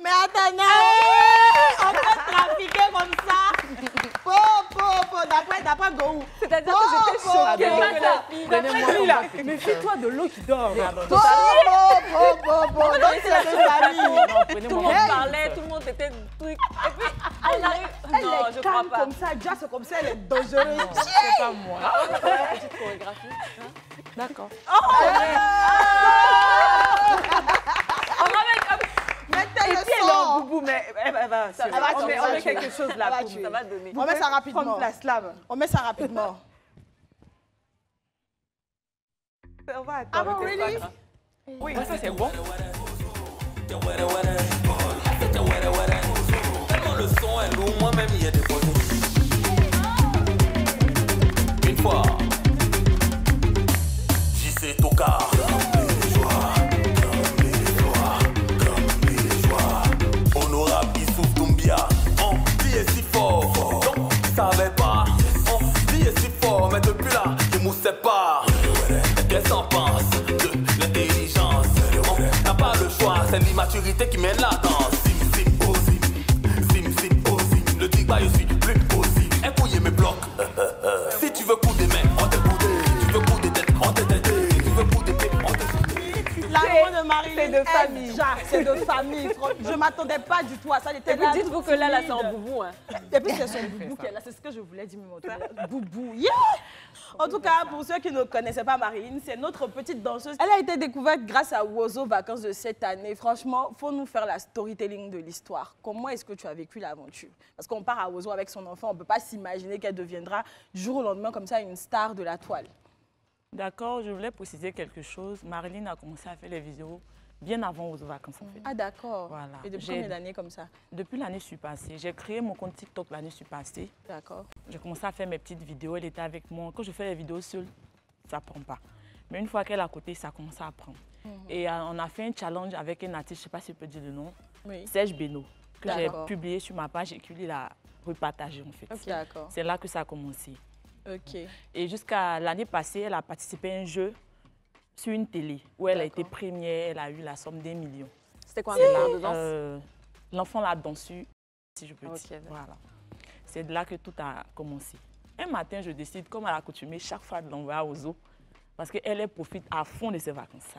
Mais attendez, on peut trafiquer comme ça. D'après Gohou. C'est-à-dire que j'étais choquée. D'après lui, là. Méfie-toi de l'eau qui dort. Donc c'est la même famille. Tout le monde parlait, tout le monde était truc. Et puis, on arrive. Elle Non, est je crois calme pas. comme ça, déjà c'est comme ça, elle est dangereuse. C'est pas moi. Petite chorégraphie. D'accord. Mettez Et le puis elle est en son. boubou, mais elle va on met quelque chose là. va pour- tuer. Ça va donner. On met ça rapidement. Prendre place là. On met ça rapidement. On va Ah attendre. bon, really? Oui, ça c'est bon. le son est lourd, moi-même il y a des photos. Une fois, JC Tokar. Honorable Issouf Doumbia. On dit si fort, donc je savais pas. On dit si fort, mais depuis là, je me sépare. Qu'est-ce qu'on pense de l'intelligence? On n'a pas le choix, c'est l'immaturité qui mène la danse. Le tigre, je suis plus possible. Épouiller mes blocs. Si tu veux coup des mains, on t'est coudé. Tu veux coup des têtes, on t'est têté. Tu veux coup des pieds, on t'est sauté. L'amour de Marie, c'est de famille. C'est de famille. Je ne m'attendais pas du tout à ça. Elle était Et puis là, dites-vous toute que là, c'est timide. en boubou. Hein. Et puis c'est son boubou qu'elle a. C'est ce que je voulais dire. Boubou. Yeah! En tout cas, pour ceux qui ne connaissaient pas Marilyn, c'est notre petite danseuse. Elle a été découverte grâce à Wozo Vacances de cette année. Franchement, il faut nous faire la storytelling de l'histoire. Comment est-ce que tu as vécu l'aventure? Parce qu'on part à Wozo avec son enfant, on ne peut pas s'imaginer qu'elle deviendra du jour au lendemain comme ça une star de la toile. D'accord, je voulais préciser quelque chose. Marilyn a commencé à faire les vidéos bien avant aux vacances en fait. Ah d'accord. Voilà. Et depuis combien d'années comme ça? Depuis l'année passée. J'ai créé mon compte TikTok l'année passée. D'accord. J'ai commencé à faire mes petites vidéos, elle était avec moi. Quand je fais les vidéos seule, ça ne prend pas. Mais une fois qu'elle est à côté, ça commence à prendre. Et on a fait un challenge avec un artiste, je ne sais pas si je peux dire le nom, Oui. Serge Beno, que j'ai D'accord. publié sur ma page et qu'il a repartagé en fait. Ok, d'accord. C'est là que ça a commencé. Ok. Et jusqu'à l'année passée, elle a participé à un jeu sur une télé où elle a été première, elle a eu la somme d'1 million. C'était quoi un concours de danse? L'enfant l'a dansé, si je peux Ok, dire. d'accord. Voilà. C'est de là que tout a commencé. Un matin, je décide, comme à l'accoutumée, chaque fois de l'envoyer au zoo, parce qu'elle profite à fond de ses vacances.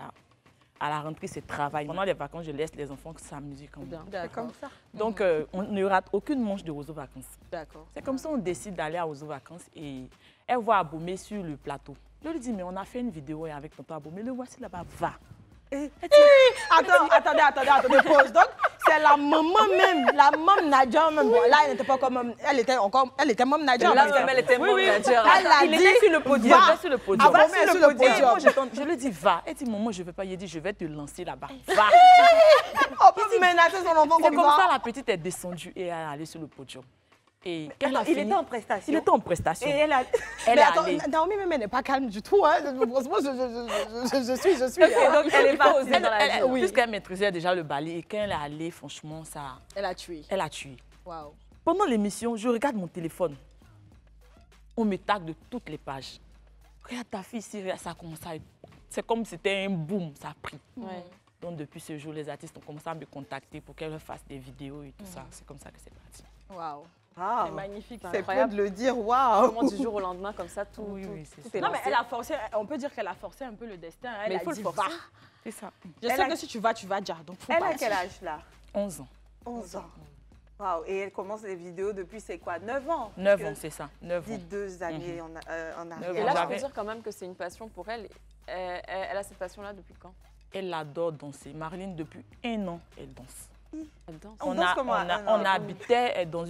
À la rentrée, c'est travail. Pendant les vacances, je laisse les enfants s'amuser comme ça. D'accord. Donc, on ne rate aucune manche de Ozo Vacances. D'accord. C'est comme ça on décide d'aller à Ozo Vacances et elle voit Aboumé sur le plateau. Je lui dis, mais on a fait une vidéo avec tonton Aboumé, le voici là-bas, va. Attendez, pause. Donc, c'est la maman même, la maman Nadia même. Bon, là, elle n'était pas comme... Elle était maman Nadia. Là, même elle était maman Nadia. Elle a Il dit, était sur le podium. va. Il était sur le podium. Ah, va sur le podium. Et moi, je lui dis, va. Elle dit, maman, je ne vais pas. Il dit, je vais te lancer là-bas. Va. On peut menacer son enfant C'est comme comme ça, ça. la petite est descendue et elle est allée sur le podium. Et Alors, il était en prestation. Il était en prestation. Et elle a... Elle Mais est attends, allée. Naomi même, elle n'est pas calme du tout. Hein. Franchement, je suis. Ok, donc elle est pas osée dans la vie. Oui. Puisqu'elle maîtrisait déjà le ballet et quand elle est allée, franchement, ça, Elle a tué. elle a tué. Waouh. Pendant l'émission, je regarde mon téléphone. On me tag de toutes les pages. Regarde ta fille ici, regarde, ça a commencé à... C'est comme si c'était un boom, ça a pris. Ouais. Donc depuis ce jour, les artistes ont commencé à me contacter pour qu'elle fasse des vidéos et tout ça. C'est comme ça que c'est parti. Waouh. Ah, C'est magnifique. c'est peu de le dire, waouh. Comment du jour au lendemain, comme ça, tout, Oui, tout est Non, mais lancé. elle a forcé, on peut dire qu'elle a forcé un peu le destin. Elle Mais a il faut dit, le forcer. va. C'est ça. Je sais que si tu vas déjà. Donc, faut Elle a partir. quel âge là? 11 ans. 11 ans. Waouh, et elle commence les vidéos depuis, c'est quoi, 9 ans? 9 Parce ans, que c'est ça. 9 ans. Dites 2 années en arrière. Et là, je J'avais- peux dire quand même que c'est une passion pour elle. Elle a cette passion-là depuis quand? Elle adore danser. Marilyn, depuis 1 an, elle danse. Elle danse. On danse comment? On habitait dans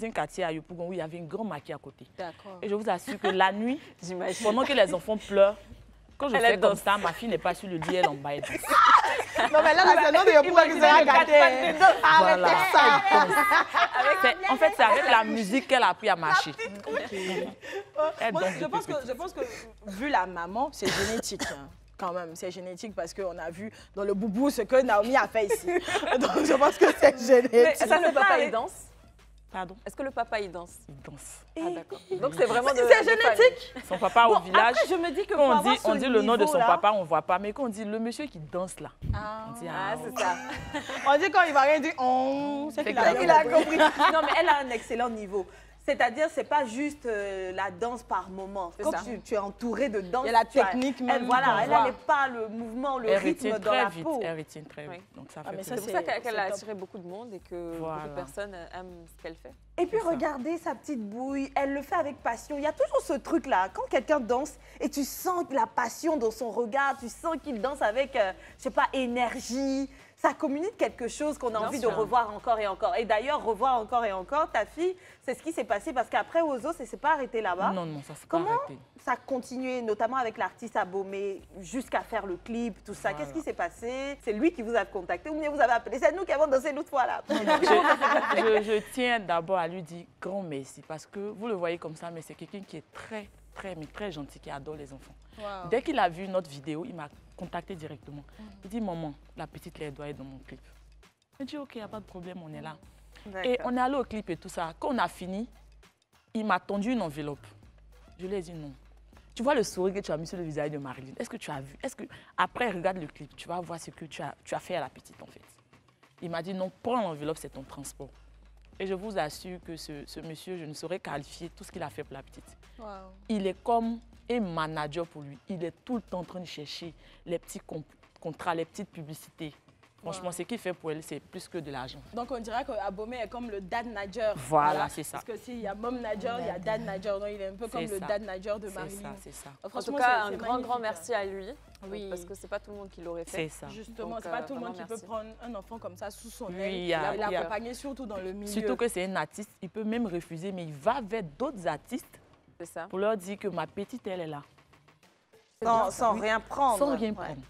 un quartier à Yopougon où il y avait une grande maquille à côté. D'accord. Et je vous assure que la nuit, J'imagine. pendant que les enfants pleurent, quand je Elle fais comme danse. ça, ma fille n'est pas sur le lit, elle en bas, elle danse. Non, mais là, c'est le nom de Yopougon qui sera gâté. Voilà, ça, elle danse. En fait, c'est avec la musique qu'elle a appris à marcher. Elle Moi, danse je depuis pense que, vu la maman, c'est génétique. Hein. Quand même, c'est génétique parce qu'on a vu dans le boubou ce que Naomi a fait ici. Donc, je pense que c'est génétique. Est-ce que le papa, il danse? Pardon? Est-ce que le papa, il danse? Il danse. Ah, d'accord. Donc, c'est vraiment de C'est de génétique. Son papa au village, Après, je me dis que quand pour on avoir dit, on ce dit le nom de son niveau-là- papa, on ne voit pas. Mais quand on dit le monsieur qui danse là, on dit Ah, ouais. c'est ça. On dit quand il va rien dire, on c'est qu'il a Il rien a compris. compris. Non, mais elle a un excellent niveau. C'est-à-dire, c'est pas juste la danse par moment. C'est Quand ça. tu es entouré de danse, Il y a la tu as- technique elle, même voilà, qu'on elle voit. n'a pas le mouvement, le Elle rythme retient dans très la vite. peau. Elle retient très vite. Oui. Donc ça Ah, fait mais ça, plaisir. C'est pour ça qu'elle a top. attiré beaucoup de monde et que Voilà. beaucoup de personnes aiment ce qu'elle fait. Et puis C'est ça. regardez sa petite bouille, elle le fait avec passion. Il y a toujours ce truc-là, quand quelqu'un danse et tu sens la passion dans son regard, tu sens qu'il danse avec, je sais pas, énergie. Ça communique quelque chose qu'on a Bien envie sûr. de revoir encore et encore. Et d'ailleurs, revoir encore et encore, ta fille, c'est ce qui s'est passé parce qu'après Ozo, ça ne s'est pas arrêté là-bas. Non, non, ça s'est pas Comment arrêté. ça a continué, notamment avec l'artiste Abomey, jusqu'à faire le clip, tout ça? Voilà. Qu'est-ce qui s'est passé? C'est lui qui vous a contacté ou bien vous avez appelé? C'est nous qui avons dansé l'autre fois là. Je tiens d'abord à lui dire grand merci parce que vous le voyez comme ça, mais c'est quelqu'un qui est très, mais très gentil, qui adore les enfants. Wow. Dès qu'il a vu notre vidéo, il m'a contacté directement. Il dit, maman, la petite là, elle doit être dans mon clip. Je dis, ok, il n'y a pas de problème, on est là. Et on est allé au clip et tout ça. Quand on a fini, il m'a tendu une enveloppe. Je lui ai dit non. Tu vois le sourire que tu as mis sur le visage de Marilyn. Est-ce que tu as vu? Est-ce que après regarde le clip, tu vas voir ce que tu as fait à la petite en fait. Il m'a dit non, prends l'enveloppe, c'est ton transport. Et je vous assure que ce monsieur, je ne saurais qualifier tout ce qu'il a fait pour la petite. Wow. Il est comme un manager pour lui. Il est tout le temps en train de chercher les petits contrats, les petites publicités. Franchement, Wow. ce qu'il fait pour elle, c'est plus que de l'argent. Donc on dirait qu'Abomey est comme le dad Nadjer. Voilà, c'est ça. Parce que s'il y a Mom Nadjer, il y a dad Nadjer. Donc il est un peu comme C'est le ça. dad Nadjer de C'est Marilyn. ça, c'est ça. En Franchement, tout cas, c'est un grand magnifique. merci à lui. Oui. Parce que c'est pas tout le monde qui l'aurait fait. C'est ça. Justement, Donc, c'est pas tout le monde vraiment qui peut merci. prendre un enfant comme ça sous son Oui, aile. il y a- et il y a- l'accompagner surtout dans le milieu. Surtout que c'est un artiste, il peut même refuser, mais il va vers d'autres artistes C'est ça. pour leur dire que ma petite, elle est là. Sans rien prendre. Sans rien Ouais. prendre.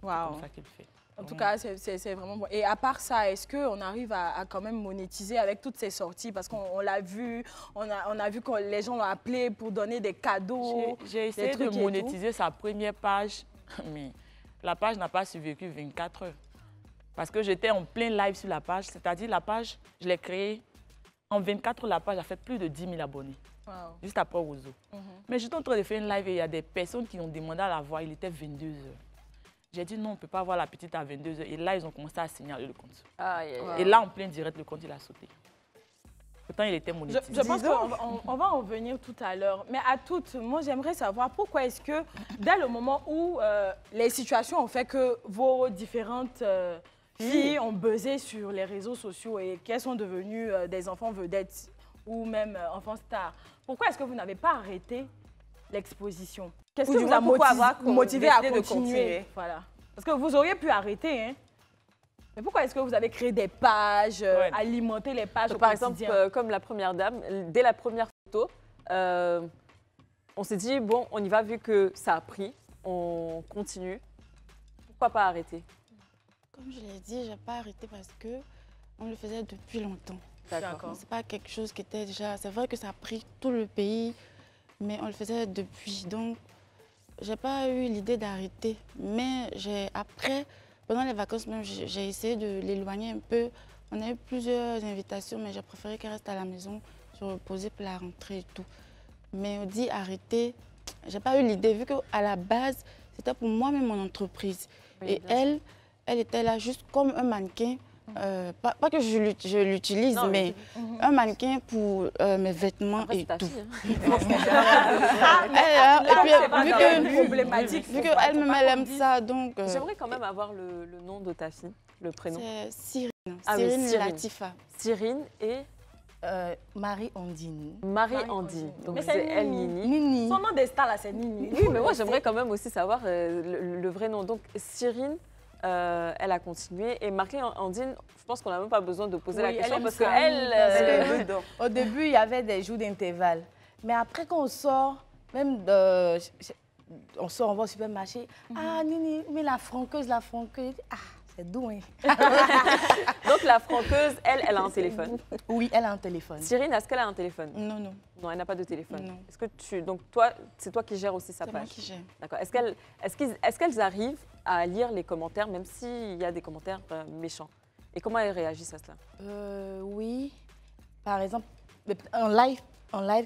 C'est Wow. comme ça qu'il fait. En tout cas, c'est vraiment bon. Et à part ça, est-ce qu'on arrive à quand même monétiser avec toutes ces sorties? Parce qu'on l'a vu, on a vu que les gens l'ont appelé pour donner des cadeaux. J'ai essayé des trucs de et monétiser sa première page, mais la page n'a pas survécu 24 heures. Parce que j'étais en plein live sur la page, c'est-à-dire la page, je l'ai créée. En 24 heures, la page a fait plus de 10 000 abonnés, Wow. juste après Ozo. Mais j'étais en train de faire une live et il y a des personnes qui ont demandé à la voir, il était 22 heures. J'ai dit non, on ne peut pas voir la petite à 22 heures. Et là, ils ont commencé à signaler le compte. Aïe, aïe, aïe. Et là, en plein direct, le compte, il a sauté. Pourtant, il était Je monétisé. pense qu'on va en venir tout à l'heure. Mais à toutes, moi, j'aimerais savoir pourquoi est-ce que, dès le moment où les situations ont fait que vos différentes filles ont buzzé sur les réseaux sociaux et qu'elles sont devenues des enfants vedettes ou même enfants stars, pourquoi est-ce que vous n'avez pas arrêté l'exposition? Qu'est-ce Ou qui du vous moins, a pourquoi avoir motivé à décidé de continuer? continuer? Voilà. Parce que vous auriez pu arrêter, hein? Mais pourquoi est-ce que vous avez créé des pages, Ouais. alimenter les pages Donc, au par exemple, quotidien? comme la première dame, dès la première photo, on s'est dit, bon, on y va vu que ça a pris, on continue. Pourquoi pas arrêter? Comme je l'ai dit, je n'ai pas arrêté parce que on le faisait depuis longtemps. D'accord. C'est pas quelque chose qui était déjà... C'est vrai que ça a pris tout le pays, mais on le faisait depuis. Donc, j'ai pas eu l'idée d'arrêter. Mais après, pendant les vacances même, j'ai essayé de l'éloigner un peu. On a eu plusieurs invitations, mais j'ai préféré qu'elle reste à la maison, se reposer pour la rentrée et tout. Mais on dit arrêter, j'ai pas eu l'idée, vu qu'à la base, c'était pour moi-même mon entreprise. Oui, Et bien sûr. elle était là juste comme un mannequin Pas que je l'utilise, mais un mannequin pour mes vêtements Après, et c'est ta tout. fille, Vu qu'elle elle aime ça, donc... J'aimerais quand même avoir le nom de ta fille, le prénom. C'est Cyrine. Ah oui, Cyrine Cyrine. Latifa. Cyrine et Marie-Ondine. Marie-Andine. Donc Mais c'est c'est elle, Nini. Nini. Son nom de star, là, c'est Nini. Oui, mais moi, j'aimerais quand même aussi savoir le vrai nom. Donc, Cyrine, elle a continué. Et Marie-Andine, je pense qu'on n'a même pas besoin de poser la question parce qu'elle... Au début, il y avait des jours d'intervalle. Mais après, quand on sort, même on sort, on va au supermarché. Ah, Nini, mais la franqueuse. Ah, c'est doux, hein. Donc, la franqueuse, elle a un téléphone. Oui, elle a un téléphone. Cyrine, est-ce qu'elle a un téléphone? Non, non. Non, elle n'a pas de téléphone. Non. Est-ce que donc toi, c'est toi qui gères aussi sa page? C'est moi qui gère. D'accord. Est-ce qu'elles arrivent à lire les commentaires, même s'il y a des commentaires méchants? Et comment elles réagissent à cela? Oui. Par exemple, en live,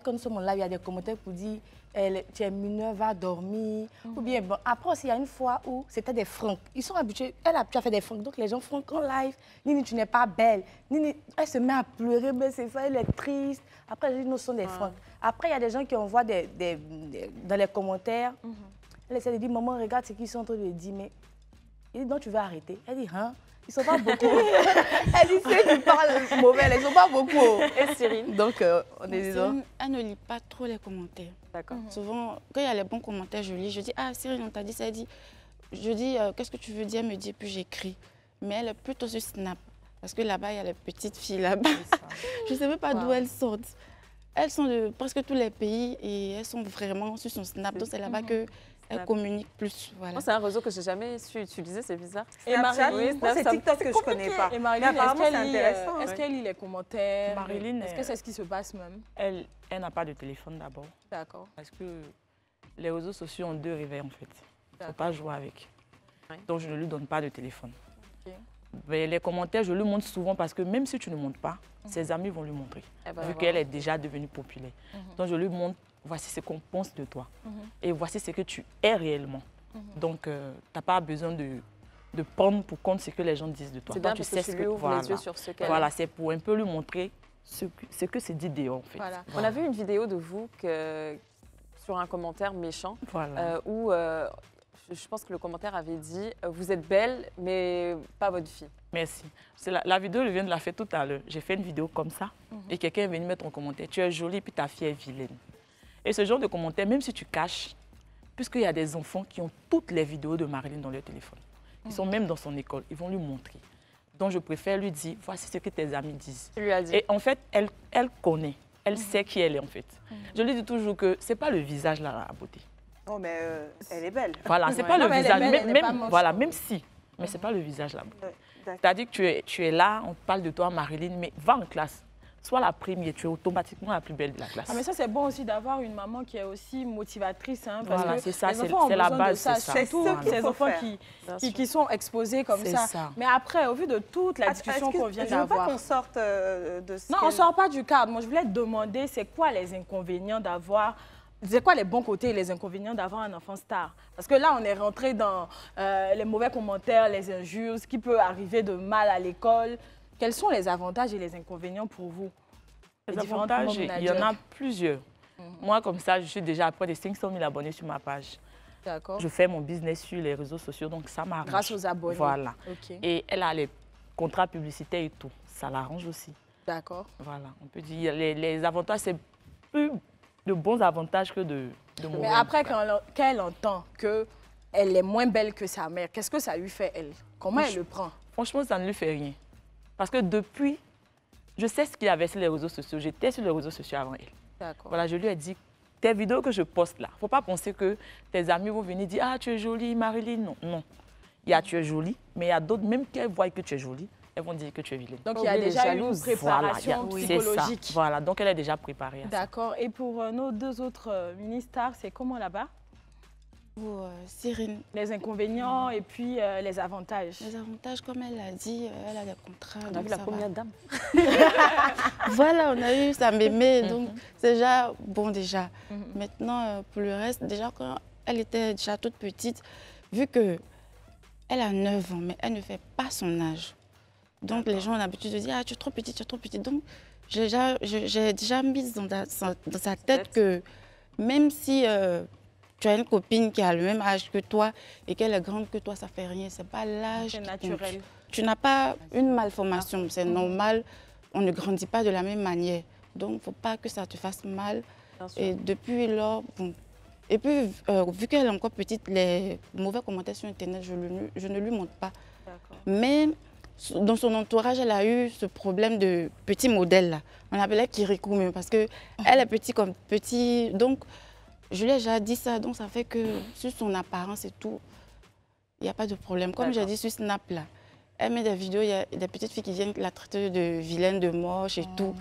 quand nous sommes en live, il y a des commentaires pour dire tu es mineure, va dormir. Ou bien, bon, après aussi, il y a une fois où c'était des francs. Ils sont habitués, elle a pu faire des francs. Donc les gens francs en live. Nini, tu n'es pas belle. Nini, elle se met à pleurer, mais c'est ça, elle est triste. Après, je dis, nous sommes des francs. Après, il y a des gens qui envoient dans les commentaires. Elle essaie de dire, maman, regarde ce qu'ils sont en train de dire. Mais il dit, donc tu vas arrêter. Elle dit, hein? Ils ne sont pas beaucoup. Elle dit, c'est tu parles mauvais, ils ne sont pas beaucoup. Et Cyrine? Donc, on est dedans. Elle ne lit pas trop les commentaires. D'accord. Souvent, quand il y a les bons commentaires, je lis. Je dis, ah, Cyrine, on t'a dit ça. Elle dit, je dis, qu'est-ce que tu veux dire? Elle me dit, puis j'écris. Mais elle est plutôt sur Snap. Parce que là-bas, il y a les petites filles là-bas. Je ne sais même pas d'où elles sortent. Elles sont de presque tous les pays et elles sont vraiment sur son Snap. Donc, c'est là-bas que elle communique plus. Voilà. C'est un réseau que je n'ai jamais su utiliser, c'est bizarre. Et Marie, c'est TikTok que je ne connais pas. Et Marilyn, apparemment, c'est intéressant. Est-ce qu'elle lit les commentaires? Marilyn, est-ce que c'est ce qui se passe même? Elle n'a pas de téléphone d'abord. D'accord. Parce que les réseaux sociaux ont deux réveils en fait. Il ne faut pas jouer avec. Donc je ne lui donne pas de téléphone. Mais les commentaires, je lui montre souvent parce que même si tu ne montres pas, ses amis vont lui montrer. Vu qu'elle est déjà devenue populaire. Donc je lui montre, voici ce qu'on pense de toi. Et voici ce que tu es réellement. Donc tu n'as pas besoin de prendre pour compte ce que les gens disent de toi. C'est bien tu parce que tu lui ouvres les yeux sur ce qu'elle Voilà, c'est pour un peu lui montrer ce que c'est dit dehors en fait. Voilà. On a vu une vidéo de vous sur un commentaire méchant où je pense que le commentaire avait dit « Vous êtes belle, mais pas votre fille ». Merci. La vidéo, je viens de la faire tout à l'heure. J'ai fait une vidéo comme ça et quelqu'un est venu mettre un commentaire. Tu es jolie, puis ta fille est vilaine. Et ce genre de commentaire, même si tu caches, puisqu'il y a des enfants qui ont toutes les vidéos de Marilyn dans leur téléphone, ils sont même dans son école, ils vont lui montrer. Donc je préfère lui dire, voici ce que tes amis disent. Tu lui as dit. Et en fait, elle connaît, elle sait qui elle est en fait. Je lui dis toujours que ce n'est pas le visage là, la beauté. Oh, mais elle est belle. Voilà, c'est pas le visage, même si, mais c'est pas le visage là. C'est-à-dire que tu es là, on parle de toi, Marilyn, mais va en classe. Sois la première, tu es automatiquement la plus belle de la classe. Ah, mais ça, c'est bon aussi d'avoir une maman qui est aussi motivatrice. Hein, parce voilà, que c'est ça, c'est la base. Surtout ces enfants qui sont exposés comme ça. Mais après, au vu de toute la discussion qu'on vient d'avoir... Je veux pas qu'on sorte de ce... Non, on ne sort pas du cadre. Moi, je voulais te demander, c'est quoi les inconvénients d'avoir... C'est quoi les bons côtés et les inconvénients d'avoir un enfant star? Parce que là, on est rentré dans les mauvais commentaires, les injures, ce qui peut arriver de mal à l'école. Quels sont les avantages et les inconvénients pour vous? Les avantages, il y en a plusieurs. Moi, comme ça, je suis déjà à près de 500 000 abonnés sur ma page. D'accord. Je fais mon business sur les réseaux sociaux, donc ça m'arrange. Grâce aux abonnés. Voilà. Okay. Et elle a les contrats publicitaires et tout. Ça l'arrange aussi. D'accord. Voilà. On peut dire les avantages, c'est plus de bons avantages que de mauvais. Mais après, quand elle entend qu'elle est moins belle que sa mère, qu'est-ce que ça lui fait, elle? Comment elle le prend? Franchement, ça ne lui fait rien. Parce que depuis, je sais ce qu'il y avait sur les réseaux sociaux. J'étais sur les réseaux sociaux avant elle. D'accord. Voilà, je lui ai dit, tes vidéos que je poste là, il ne faut pas penser que tes amis vont venir dire « Ah, tu es jolie, Marilyn ». Non, non. Il y a tu es jolie, mais il y a d'autres, même qu'elles voient que tu es jolie, elles vont dire que tu es vilaine. Donc, il y a déjà une préparation psychologique. Ça. Voilà, donc elle est déjà préparée à ça. D'accord. Et pour nos deux autres mini-stars, c'est comment là-bas? Pour Cyrine. Les inconvénients et puis les avantages. Les avantages, comme elle l'a dit, elle a des contrats. On a vu la première dame. Voilà, on a eu sa mémé, donc c'est déjà bon déjà. Maintenant, pour le reste, déjà quand elle était déjà toute petite, vu qu'elle a 9 ans, mais elle ne fait pas son âge. Donc, les gens ont l'habitude de dire, ah, tu es trop petite, tu es trop petite. Donc, j'ai déjà mis dans sa tête que même si tu as une copine qui a le même âge que toi et qu'elle est grande que toi, ça ne fait rien. Ce n'est pas l'âge qui naturel. compte. Tu n'as pas une malformation, c'est normal. On ne grandit pas de la même manière. Donc, il ne faut pas que ça te fasse mal. Et depuis lors, bon. Et puis, vu qu'elle est encore petite, les mauvais commentaires sur Internet, je ne lui montre pas. Mais dans son entourage, elle a eu ce problème de petit modèle là. On l'appelait Kirikou même parce qu'elle est petite comme petit. Donc, je lui ai déjà dit ça. Donc, ça fait que sur son apparence et tout, il n'y a pas de problème. Comme j'ai dit sur Snap là, elle met des vidéos, il y a des petites filles qui viennent la traiter de vilaine, de moche et tout.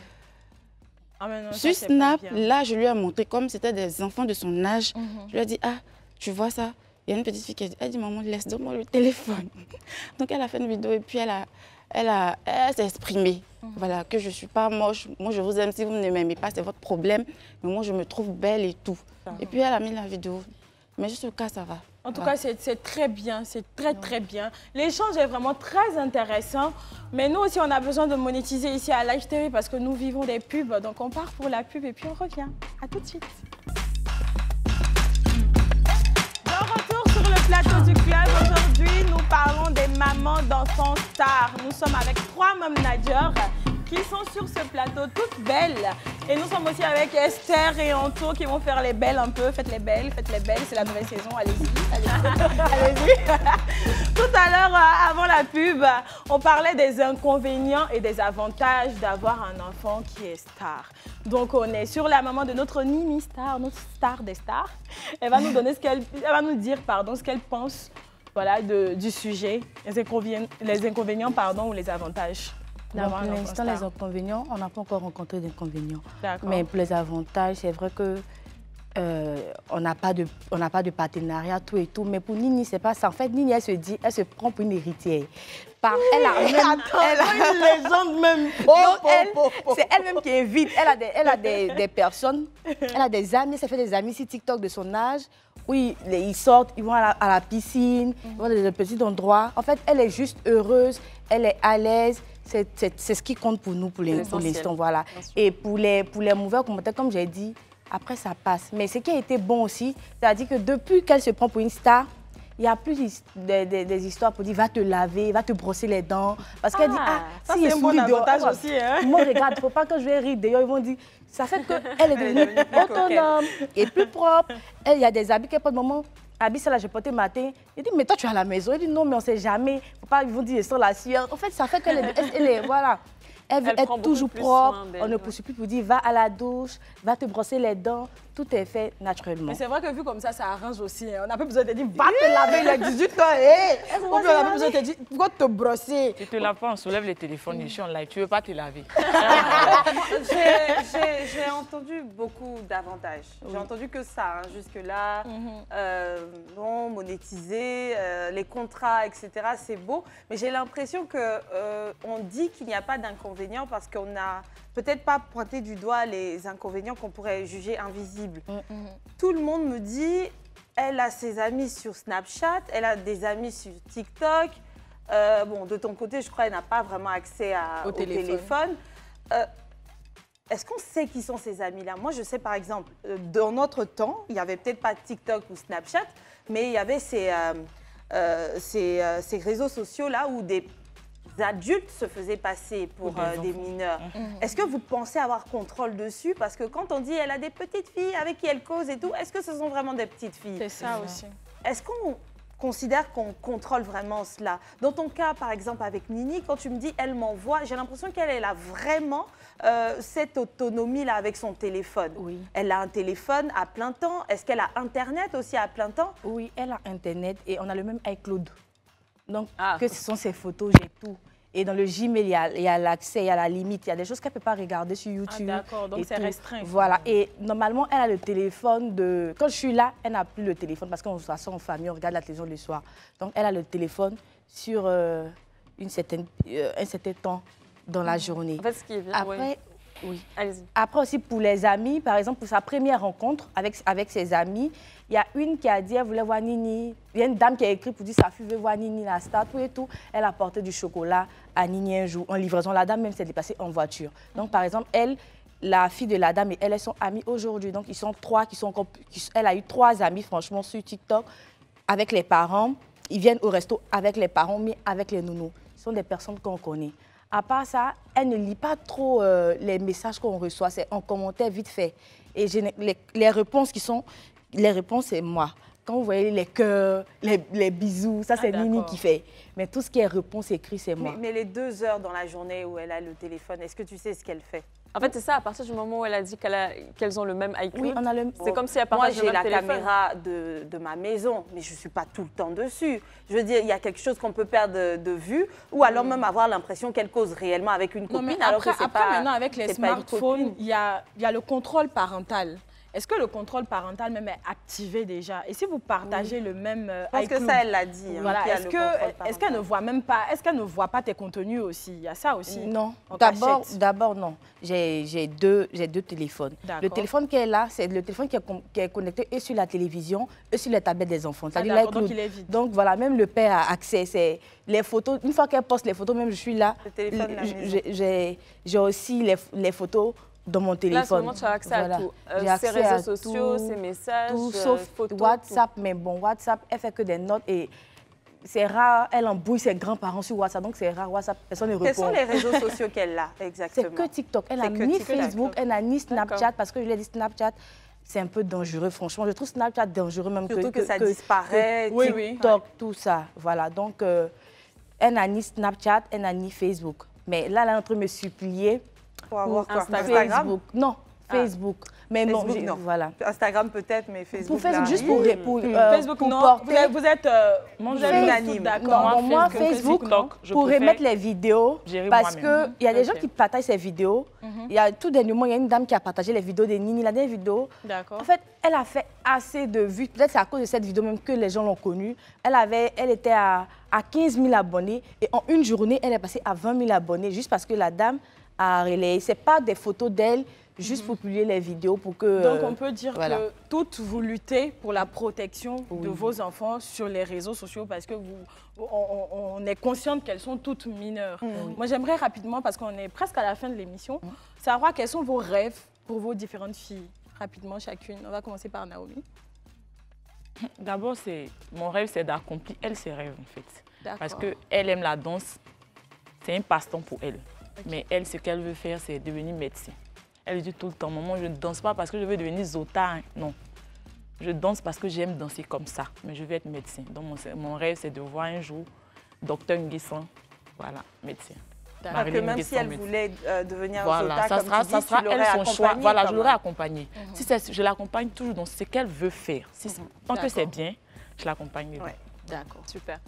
Ah, non, sur Snap, là, je lui ai montré comme c'était des enfants de son âge. Je lui ai dit, ah, tu vois ça? Il y a une petite fille qui a dit, elle dit, maman, laisse, donne-moi le téléphone. Donc, elle a fait une vidéo et puis elle s'est exprimée. Voilà, que je ne suis pas moche. Moi, je vous aime. Si vous ne m'aimez pas, c'est votre problème. Mais moi, je me trouve belle et tout. Et puis, elle a mis la vidéo. Mais juste au cas, ça va. En tout cas, c'est très bien, c'est très bien. L'échange est vraiment très intéressant. Mais nous aussi, on a besoin de monétiser ici à Live TV parce que nous vivons des pubs. Donc, on part pour la pub et puis on revient. À tout de suite. De retour sur le plateau du club. Aujourd'hui, nous parlons des mamans d'enfants stars. Nous sommes avec 3 managers qui sont sur ce plateau, toutes belles. Et nous sommes aussi avec Esther et Anto qui vont faire les belles un peu. Faites les belles, c'est la nouvelle saison, allez-y. Allez-y. Tout à l'heure, avant la pub, on parlait des inconvénients et des avantages d'avoir un enfant qui est star. Donc, on est sur la maman de notre Nini Star, notre star des stars. Elle va nous donner ce dire ce qu'elle pense, voilà, du sujet, les inconvénients, ou les avantages. Non, pour l'instant, les inconvénients, on n'a pas encore rencontré d'inconvénients. Mais pour les avantages, c'est vrai que on n'a pas de partenariat, tout et tout. Mais pour Nini, c'est pas ça. En fait, Nini, elle se prend pour une héritière. Elle a une légende même. C'est elle-même qui invite. Elle a des personnes, elle a des amis, ça fait des amis sur TikTok de son âge. Oui, ils sortent, ils vont à la piscine, ils vont dans des petits endroits. En fait, elle est juste heureuse, elle est à l'aise. C'est ce qui compte pour nous, pour l'instant, voilà. Et pour les mauvais commentaires, comme j'ai dit, après ça passe. Mais ce qui a été bon aussi, c'est-à-dire que depuis qu'elle se prend pour une star, il y a plus des histoires pour dire va te laver, va te brosser les dents. Parce qu'elle dit, ça c'est un bon avantage aussi. Hein? Moi, regarde, il ne faut pas que je vais rire. D'ailleurs, ils vont dire, ça fait qu'elle est devenue autonome et plus propre. Il y a des habits qu'elle porte, maman. Habit, ça là, j'ai porté matin. Il dit, mais toi, tu es à la maison. Il dit, non, mais on ne sait jamais. Faut pas, ils vont dire, sur la sueur. En fait, ça fait qu'elle est, voilà. Elle veut être toujours propre. On ne poursuit plus pour dire, va à la douche, va te brosser les dents. Tout est fait naturellement. Mais c'est vrai que vu comme ça arrange aussi. Hein. On n'a pas besoin de dire, va te laver, il a 18 ans. On n'a pas besoin de te dire, va te brosser. Tu te laves pas, on soulève le téléphone, je suis en live. Tu ne veux pas te laver. J'ai entendu beaucoup d'avantages. J'ai entendu que ça, hein, jusque-là. Bon, monétiser, les contrats, etc. C'est beau. Mais j'ai l'impression qu'on dit qu'il n'y a pas d'inconvénients parce qu'on n'a peut-être pas pointé du doigt les inconvénients qu'on pourrait juger invisibles. Tout le monde me dit, elle a ses amis sur Snapchat, elle a des amis sur TikTok. Bon, de ton côté, je crois qu'elle n'a pas vraiment accès au téléphone. Est-ce qu'on sait qui sont ces amis-là? Moi, je sais par exemple, dans notre temps, il n'y avait peut-être pas TikTok ou Snapchat, mais il y avait ces réseaux sociaux-là où des adultes se faisaient passer pour des mineurs. Est-ce que vous pensez avoir contrôle dessus? Parce que quand on dit elle a des petites filles avec qui elle cause et tout, est-ce que ce sont vraiment des petites filles? C'est ça aussi. Est-ce qu'on considère qu'on contrôle vraiment cela? Dans ton cas, par exemple, avec Nini, quand tu me dis elle m'envoie, j'ai l'impression qu'elle a vraiment cette autonomie-là avec son téléphone. Oui. Elle a un téléphone à plein temps. Est-ce qu'elle a Internet aussi à plein temps? Oui, elle a Internet et on a le même iCloud. Donc, que ce sont ses photos, j'ai tout. Et dans le Gmail, il y a l'accès, il y a la limite. Il y a des choses qu'elle ne peut pas regarder sur YouTube. Ah, d'accord, donc c'est restreint. Voilà. Et normalement, elle a le téléphone de... Quand je suis là, elle n'a plus le téléphone parce qu'on s'assoit en famille, on regarde la télévision le soir. Donc, elle a le téléphone sur un certain temps dans la journée. En fait, ce qui est bien, après, Oui. Allez-y. Après aussi, pour les amis, par exemple, pour sa première rencontre avec ses amis, il y a une qui a dit qu'elle voulait voir Nini. Il y a une dame qui a écrit pour dire sa fille veut voir Nini, la star, tout et tout. Elle a porté du chocolat à Nini un jour en livraison. La dame même s'est déplacée en voiture. Donc, par exemple, elle, la fille de la dame et elle, elles sont amies aujourd'hui. Donc, ils sont trois elle a eu 3 amis, franchement, sur TikTok, avec les parents. Ils viennent au resto avec les parents, mais avec les nounous. Ce sont des personnes qu'on connaît. À part ça, elle ne lit pas trop les messages qu'on reçoit. C'est en commentaire vite fait. Et les réponses c'est moi. Quand vous voyez les cœurs, les bisous, ça c'est Nini qui fait. Mais tout ce qui est réponse écrite, c'est moi. Mais les 2 heures dans la journée où elle a le téléphone, est-ce que tu sais ce qu'elle fait? En fait, c'est ça, à partir du moment où elle a dit qu'elles ont le même iCloud, oui, on a le... c'est comme si elle partage le même téléphone. Moi, j'ai la caméra de ma maison, mais je ne suis pas tout le temps dessus. Je veux dire, il y a quelque chose qu'on peut perdre de vue ou alors même avoir l'impression qu'elle cause réellement avec une copine. Non, mais alors que c'est après, pas, maintenant, avec les smartphones, il y a le contrôle parental. Est-ce que le contrôle parental même est activé déjà? Et si vous partagez le même Parce que ça, elle l'a dit. Voilà. Est-ce qu'elle ne voit même pas, tes contenus aussi? Il y a ça aussi? Non. D'abord, non. J'ai deux téléphones. Le téléphone qu'elle a, c'est le téléphone qui est connecté et sur la télévision et sur les tablettes des enfants. Donc il est vide. Donc voilà, même le père a accès. C'est les photos. Une fois qu'elle poste les photos, même je suis là. Le téléphone de la maison. J'ai aussi les photos dans mon téléphone. Là, en ce moment, tu as accès à tout. Ses réseaux sociaux, ses messages, tout, sauf photos, WhatsApp. Mais bon, WhatsApp, elle fait que des notes et c'est rare. Elle embrouille ses grands-parents sur WhatsApp, donc c'est rare. WhatsApp, personne ne répond. Quels sont les réseaux sociaux qu'elle a exactement? C'est que TikTok. Elle n'a ni Facebook, elle n'a ni Snapchat, parce que je lui ai dit Snapchat, c'est un peu dangereux, franchement. Je trouve Snapchat dangereux même surtout que ça disparaît. TikTok, tout ça. Voilà, donc elle n'a ni Snapchat, elle n'a ni Facebook. Mais là, elle est en train de me supplier. Pour avoir quoi? Instagram? Facebook. Non, Facebook. Mais Facebook, non. Voilà. Instagram peut-être, mais Facebook. Pour Facebook, juste pour Facebook, pour non. Porter... Vous êtes unanime. D'accord. Moi, Facebook, pour remettre les vidéos, parce qu'il y a des gens qui partagent ces vidéos. Il y a tout dernièrement, il y a une dame qui a partagé les vidéos de Nini. La dernière vidéo, en fait, elle a fait assez de vues. Peut-être c'est à cause de cette vidéo même que les gens l'ont connue. Elle était à 15 000 abonnés et en une journée, elle est passée à 20 000 abonnés juste parce que la dame a relayé. Ce n'est pas des photos d'elle, juste pour publier les vidéos pour que... Donc on peut dire que toutes vous luttez pour la protection de vos enfants sur les réseaux sociaux parce que on est consciente qu'elles sont toutes mineures. Moi j'aimerais rapidement, parce qu'on est presque à la fin de l'émission, savoir quels sont vos rêves pour vos différentes filles. Rapidement chacune. On va commencer par Naomi. D'abord, mon rêve, c'est d'accomplir elle ses rêves en fait. Parce qu'elle aime la danse, c'est un passe-temps pour elle. Mais elle, ce qu'elle veut faire, c'est devenir médecin. Elle dit tout le temps, maman, je ne danse pas parce que je veux devenir zota. Non, je danse parce que j'aime danser comme ça, mais je veux être médecin. Donc mon rêve, c'est de voir un jour Dr Nguissan, voilà, médecin. Parce que même si elle voulait devenir voilà, zota, comme ça sera elle son choix. Voilà, je l'aurais accompagnée. Je l'accompagne toujours dans ce qu'elle veut faire. Tant que c'est bien, je l'accompagne. D'accord, super.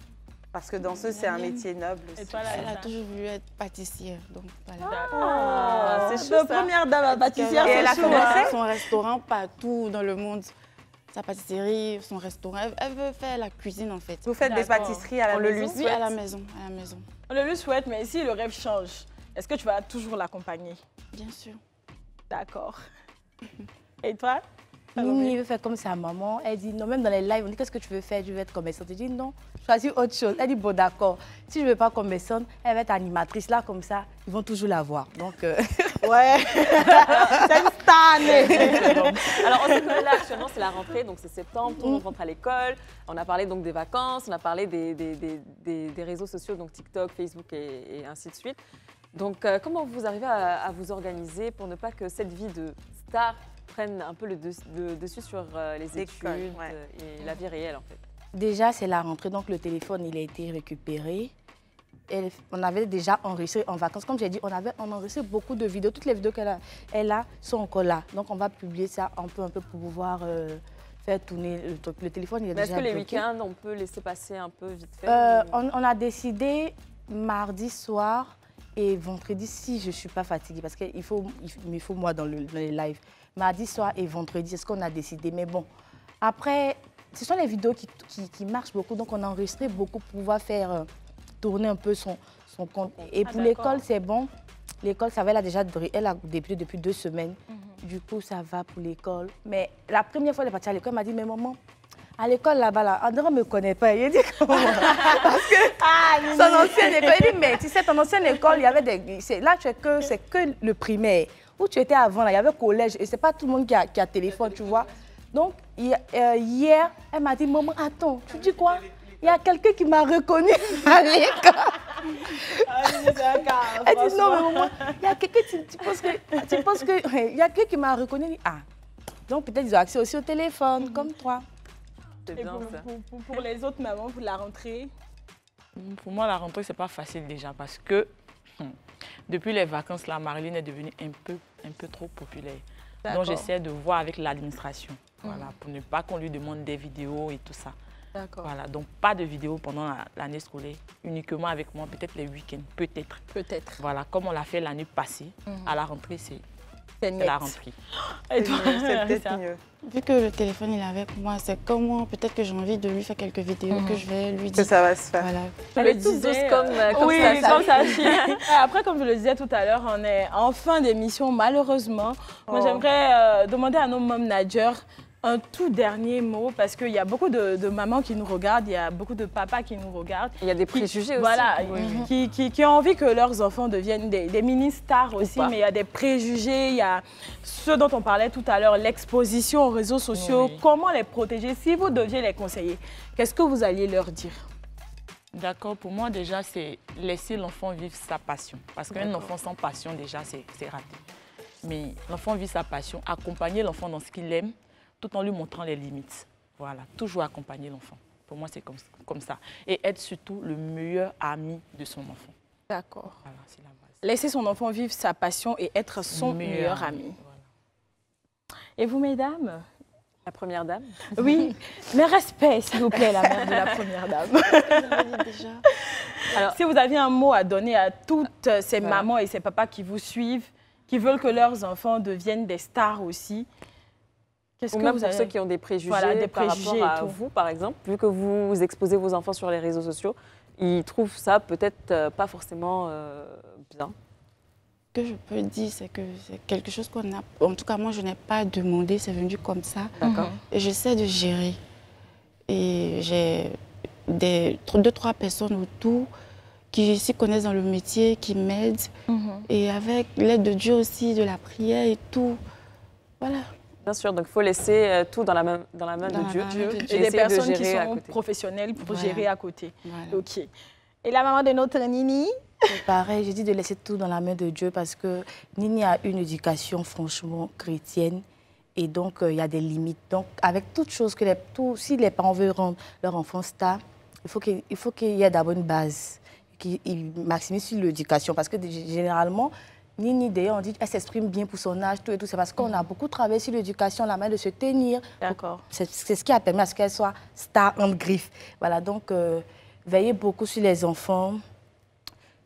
Parce que danseuse, c'est un métier noble aussi. Elle a toujours voulu être pâtissière. Donc, voilà. C'est chou, première dame à pâtissière. Et elle a commencé son restaurant partout dans le monde. Sa pâtisserie, son restaurant. Elle veut faire la cuisine, en fait. Vous faites des pâtisseries à la maison? Oui, à la maison. On le lui souhaite, mais si le rêve change, est-ce que tu vas toujours l'accompagner? Bien sûr. D'accord. Et toi? Nini veut faire comme sa maman. Elle dit non, même dans les lives, on dit qu'est-ce que tu veux faire? Je veux être commerçante. Je dis non, choisis autre chose. Elle dit bon, d'accord. Si je ne veux pas commerçante, elle va être animatrice. Là, comme ça, ils vont toujours la voir. Donc, ouais, c'est une star. Alors, on sait que là, actuellement, c'est la rentrée, donc c'est septembre, tout le monde rentre à l'école. On a parlé donc des vacances, on a parlé des réseaux sociaux, donc TikTok, Facebook et ainsi de suite. Donc, comment vous arrivez à vous organiser pour ne pas que cette vie de star prenne un peu le dessus sur les études et la vie réelle, en fait? Déjà, c'est la rentrée, donc le téléphone, il a été récupéré. On avait déjà enregistré en vacances. Comme j'ai dit, on enregistré beaucoup de vidéos. Toutes les vidéos qu'elle a sont encore là. Donc, on va publier ça un peu pour pouvoir faire tourner le truc. Le téléphone, il est déjà bloqué. Est-ce que les week-ends, on peut laisser passer un peu vite fait? On a décidé mardi soir et vendredi, si je ne suis pas fatiguée, parce qu'il me faut moi dans les lives. Mardi soir et vendredi, c'est ce qu'on a décidé. Mais bon, après, ce sont les vidéos qui marchent beaucoup. Donc, on a enregistré beaucoup pour pouvoir faire tourner un peu son compte. Et pour l'école, c'est bon. l'école, ça va, elle a débuté depuis 2 semaines. Du coup, ça va pour l'école. Mais la première fois qu'elle est partie à l'école, elle m'a dit, mais maman, à l'école là-bas, là, André ne me connaît pas. Il dit comment? Parce que son ancienne école, il dit, mais tu sais, ton ancienne école, il y avait des... Là, c'est que le primaire. Où tu étais avant, là, il y avait le collège. Et c'est pas tout le monde qui a téléphone, tu vois. Donc, hier, elle m'a dit, maman, attends, tu dis quoi? Il y a quelqu'un qui m'a reconnu à l'école. Elle dit, non, mais maman, il y a quelqu'un, tu penses que... Il y a quelqu'un qui m'a reconnu. Ah, donc peut-être ils ont accès aussi au téléphone, comme toi. C'est bien ça. Pour les autres mamans, pour la rentrée? Pour moi, la rentrée, c'est pas facile déjà parce que depuis les vacances, la Marilyn est devenue un peu trop populaire. Donc, j'essaie de voir avec l'administration, voilà, pour ne pas qu'on lui demande des vidéos et tout ça. Voilà, donc pas de vidéos pendant l'année scolaire, uniquement avec moi, peut-être les week-ends, peut-être. Peut-être. Voilà, comme on l'a fait l'année passée, à la rentrée, c'est la rentrée. Et toi, c'est peut-être mieux. Vu que le téléphone il est avec moi, c'est comment peut-être que j'ai envie de lui faire quelques vidéos que je vais lui dire. Que ça va se faire. Voilà. Elle est toute douce comme oui, ça. Comme ça. Après, comme je le disais tout à l'heure, on est en fin d'émission, malheureusement. Moi, j'aimerais demander à nos managers un tout dernier mot, parce qu'il y a beaucoup de mamans qui nous regardent, il y a beaucoup de papas qui nous regardent. Il y a des préjugés aussi. Voilà, qui ont envie que leurs enfants deviennent des mini-stars aussi, mais il y a des préjugés, il y a ce dont on parlait tout à l'heure, l'exposition aux réseaux sociaux, comment les protéger. Si vous deviez les conseiller, qu'est-ce que vous alliez leur dire? D'accord, pour moi déjà, c'est laisser l'enfant vivre sa passion. Parce qu'un enfant sans passion, déjà, c'est raté. Mais l'enfant vit sa passion, accompagner l'enfant dans ce qu'il aime, tout en lui montrant les limites. Voilà, toujours accompagner l'enfant. Pour moi, c'est comme ça. Et être surtout le meilleur ami de son enfant. D'accord. Voilà, c'est la base. Laisser son enfant vivre sa passion et être son meilleur ami. Voilà. Et vous, mesdames? La première dame? Oui, mais respect, s'il vous plaît, la mère de la première dame. Déjà. Alors, si vous aviez un mot à donner à toutes ces mamans et ces papas qui vous suivent, qui veulent que leurs enfants deviennent des stars aussi, qu'est-ce que vous avez... ceux qui ont des préjugés, par rapport à vous, par exemple, vu que vous exposez vos enfants sur les réseaux sociaux, ils trouvent ça peut-être pas forcément bien. Ce que je peux dire, c'est que c'est quelque chose qu'on a... En tout cas, moi, je n'ai pas demandé, c'est venu comme ça. D'accord. Et j'essaie de gérer. Et j'ai 2-3 personnes autour qui s'y connaissent dans le métier, qui m'aident. Et avec l'aide de Dieu aussi, de la prière et tout, voilà. Bien sûr, donc il faut laisser tout dans la main de Dieu. Et des personnes qui sont professionnelles pour gérer à côté. Voilà. Ok. Et la maman de notre Nini? Pareil, j'ai dit de laisser tout dans la main de Dieu parce que Nini a une éducation franchement chrétienne et donc il y a des limites. Donc avec toute chose que si les parents veulent rendre leur enfant star, il faut qu'il y ait d'abord une base, qu'ils maximisent sur l'éducation parce que généralement, Nini, d'ailleurs, on dit qu'elle s'exprime bien pour son âge, tout et tout. C'est parce qu'on a beaucoup travaillé sur l'éducation, la main de se tenir. D'accord. C'est ce qui a permis à ce qu'elle soit star en griffe. Voilà, donc veillez beaucoup sur les enfants,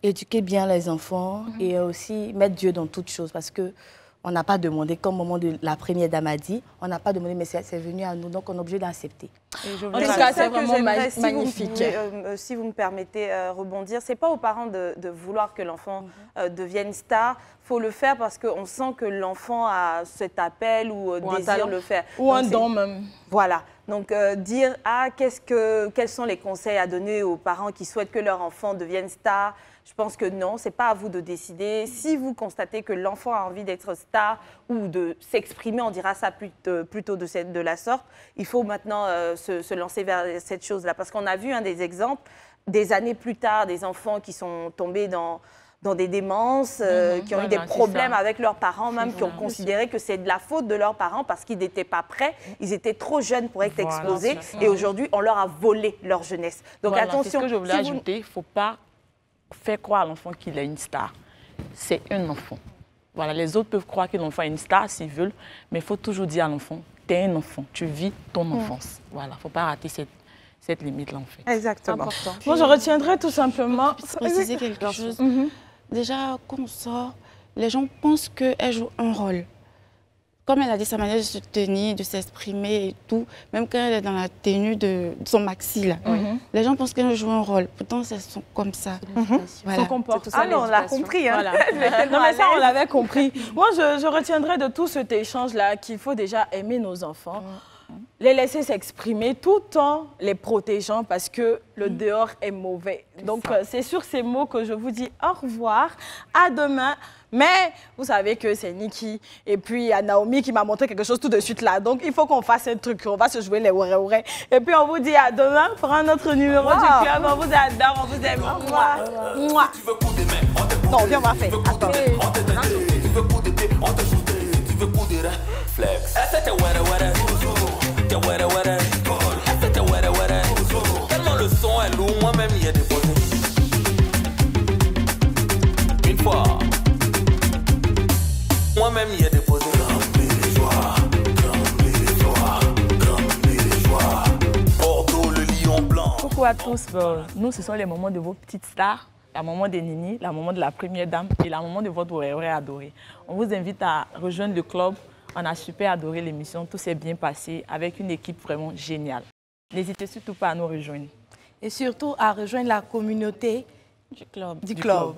éduquer bien les enfants et aussi mettre Dieu dans toutes choses parce que on n'a pas demandé, comme au moment de la première dame a dit, on n'a pas demandé, mais c'est venu à nous, donc on est obligé d'accepter. En tout cas, c'est vraiment magnifique. Si vous me permettez rebondir, c'est pas aux parents de vouloir que l'enfant devienne star. Il faut le faire parce qu'on sent que l'enfant a cet appel ou désire le faire. Ou un don même. Voilà. Donc dire quels sont les conseils à donner aux parents qui souhaitent que leur enfant devienne star. Je pense que non, ce n'est pas à vous de décider. Si vous constatez que l'enfant a envie d'être star ou de s'exprimer, on dira ça plutôt de la sorte, il faut maintenant se lancer vers cette chose-là. Parce qu'on a vu des exemples, des années plus tard, des enfants qui sont tombés dans des démences, qui ont eu des problèmes avec leurs parents, même qui ont considéré que c'est de la faute de leurs parents parce qu'ils n'étaient pas prêts, ils étaient trop jeunes pour être exposés et aujourd'hui, on leur a volé leur jeunesse. Donc attention. C'est ce que je voulais ajouter, il ne faut pas faire croire à l'enfant qu'il est une star. C'est un enfant. Voilà, les autres peuvent croire que l'enfant est une star s'ils veulent, mais il faut toujours dire à l'enfant, tu es un enfant, tu vis ton enfance. Voilà, il ne faut pas rater cette limite-là en fait. Exactement. Moi, je retiendrai tout simplement... Je peux préciser quelque chose. Déjà, quand on sort, les gens pensent qu'elle joue un rôle. comme elle a dit, sa manière de se tenir, de s'exprimer et tout, même quand elle est dans la tenue de son maxi, là, les gens pensent qu'elle joue un rôle. Pourtant, elles sont comme ça. Son comportement. Ah non, on l'a compris. Hein. Voilà. Non, mais ça, on l'avait compris. Moi, je retiendrai de tout cet échange-là qu'il faut déjà aimer nos enfants. Les laisser s'exprimer tout en les protégeant parce que le dehors est mauvais. Donc, c'est sur ces mots que je vous dis au revoir. À demain. Mais vous savez que c'est Niki et puis il y a Naomi qui m'a montré quelque chose tout de suite là. Donc, il faut qu'on fasse un truc. On va se jouer les ourais. Et puis, on vous dit à demain pour un autre numéro du club. On vous adore, on vous aime. Mouah. Non, viens, on va faire. Attends. Tu veux coup de pied, on te joue. Tu veux coup de réflexe. Tellement le son est lourd, moi-même y ai déposé. Une fois, moi-même y ai déposé. Bordeaux, le lion blanc. Coucou à tous, nous ce sont les moments de vos petites stars. La maman des Nini, la maman de la première dame et la maman de votre ourai adoré. On vous invite à rejoindre le club. On a super adoré l'émission, tout s'est bien passé avec une équipe vraiment géniale. N'hésitez surtout pas à nous rejoindre. Et surtout à rejoindre la communauté du club. Du club.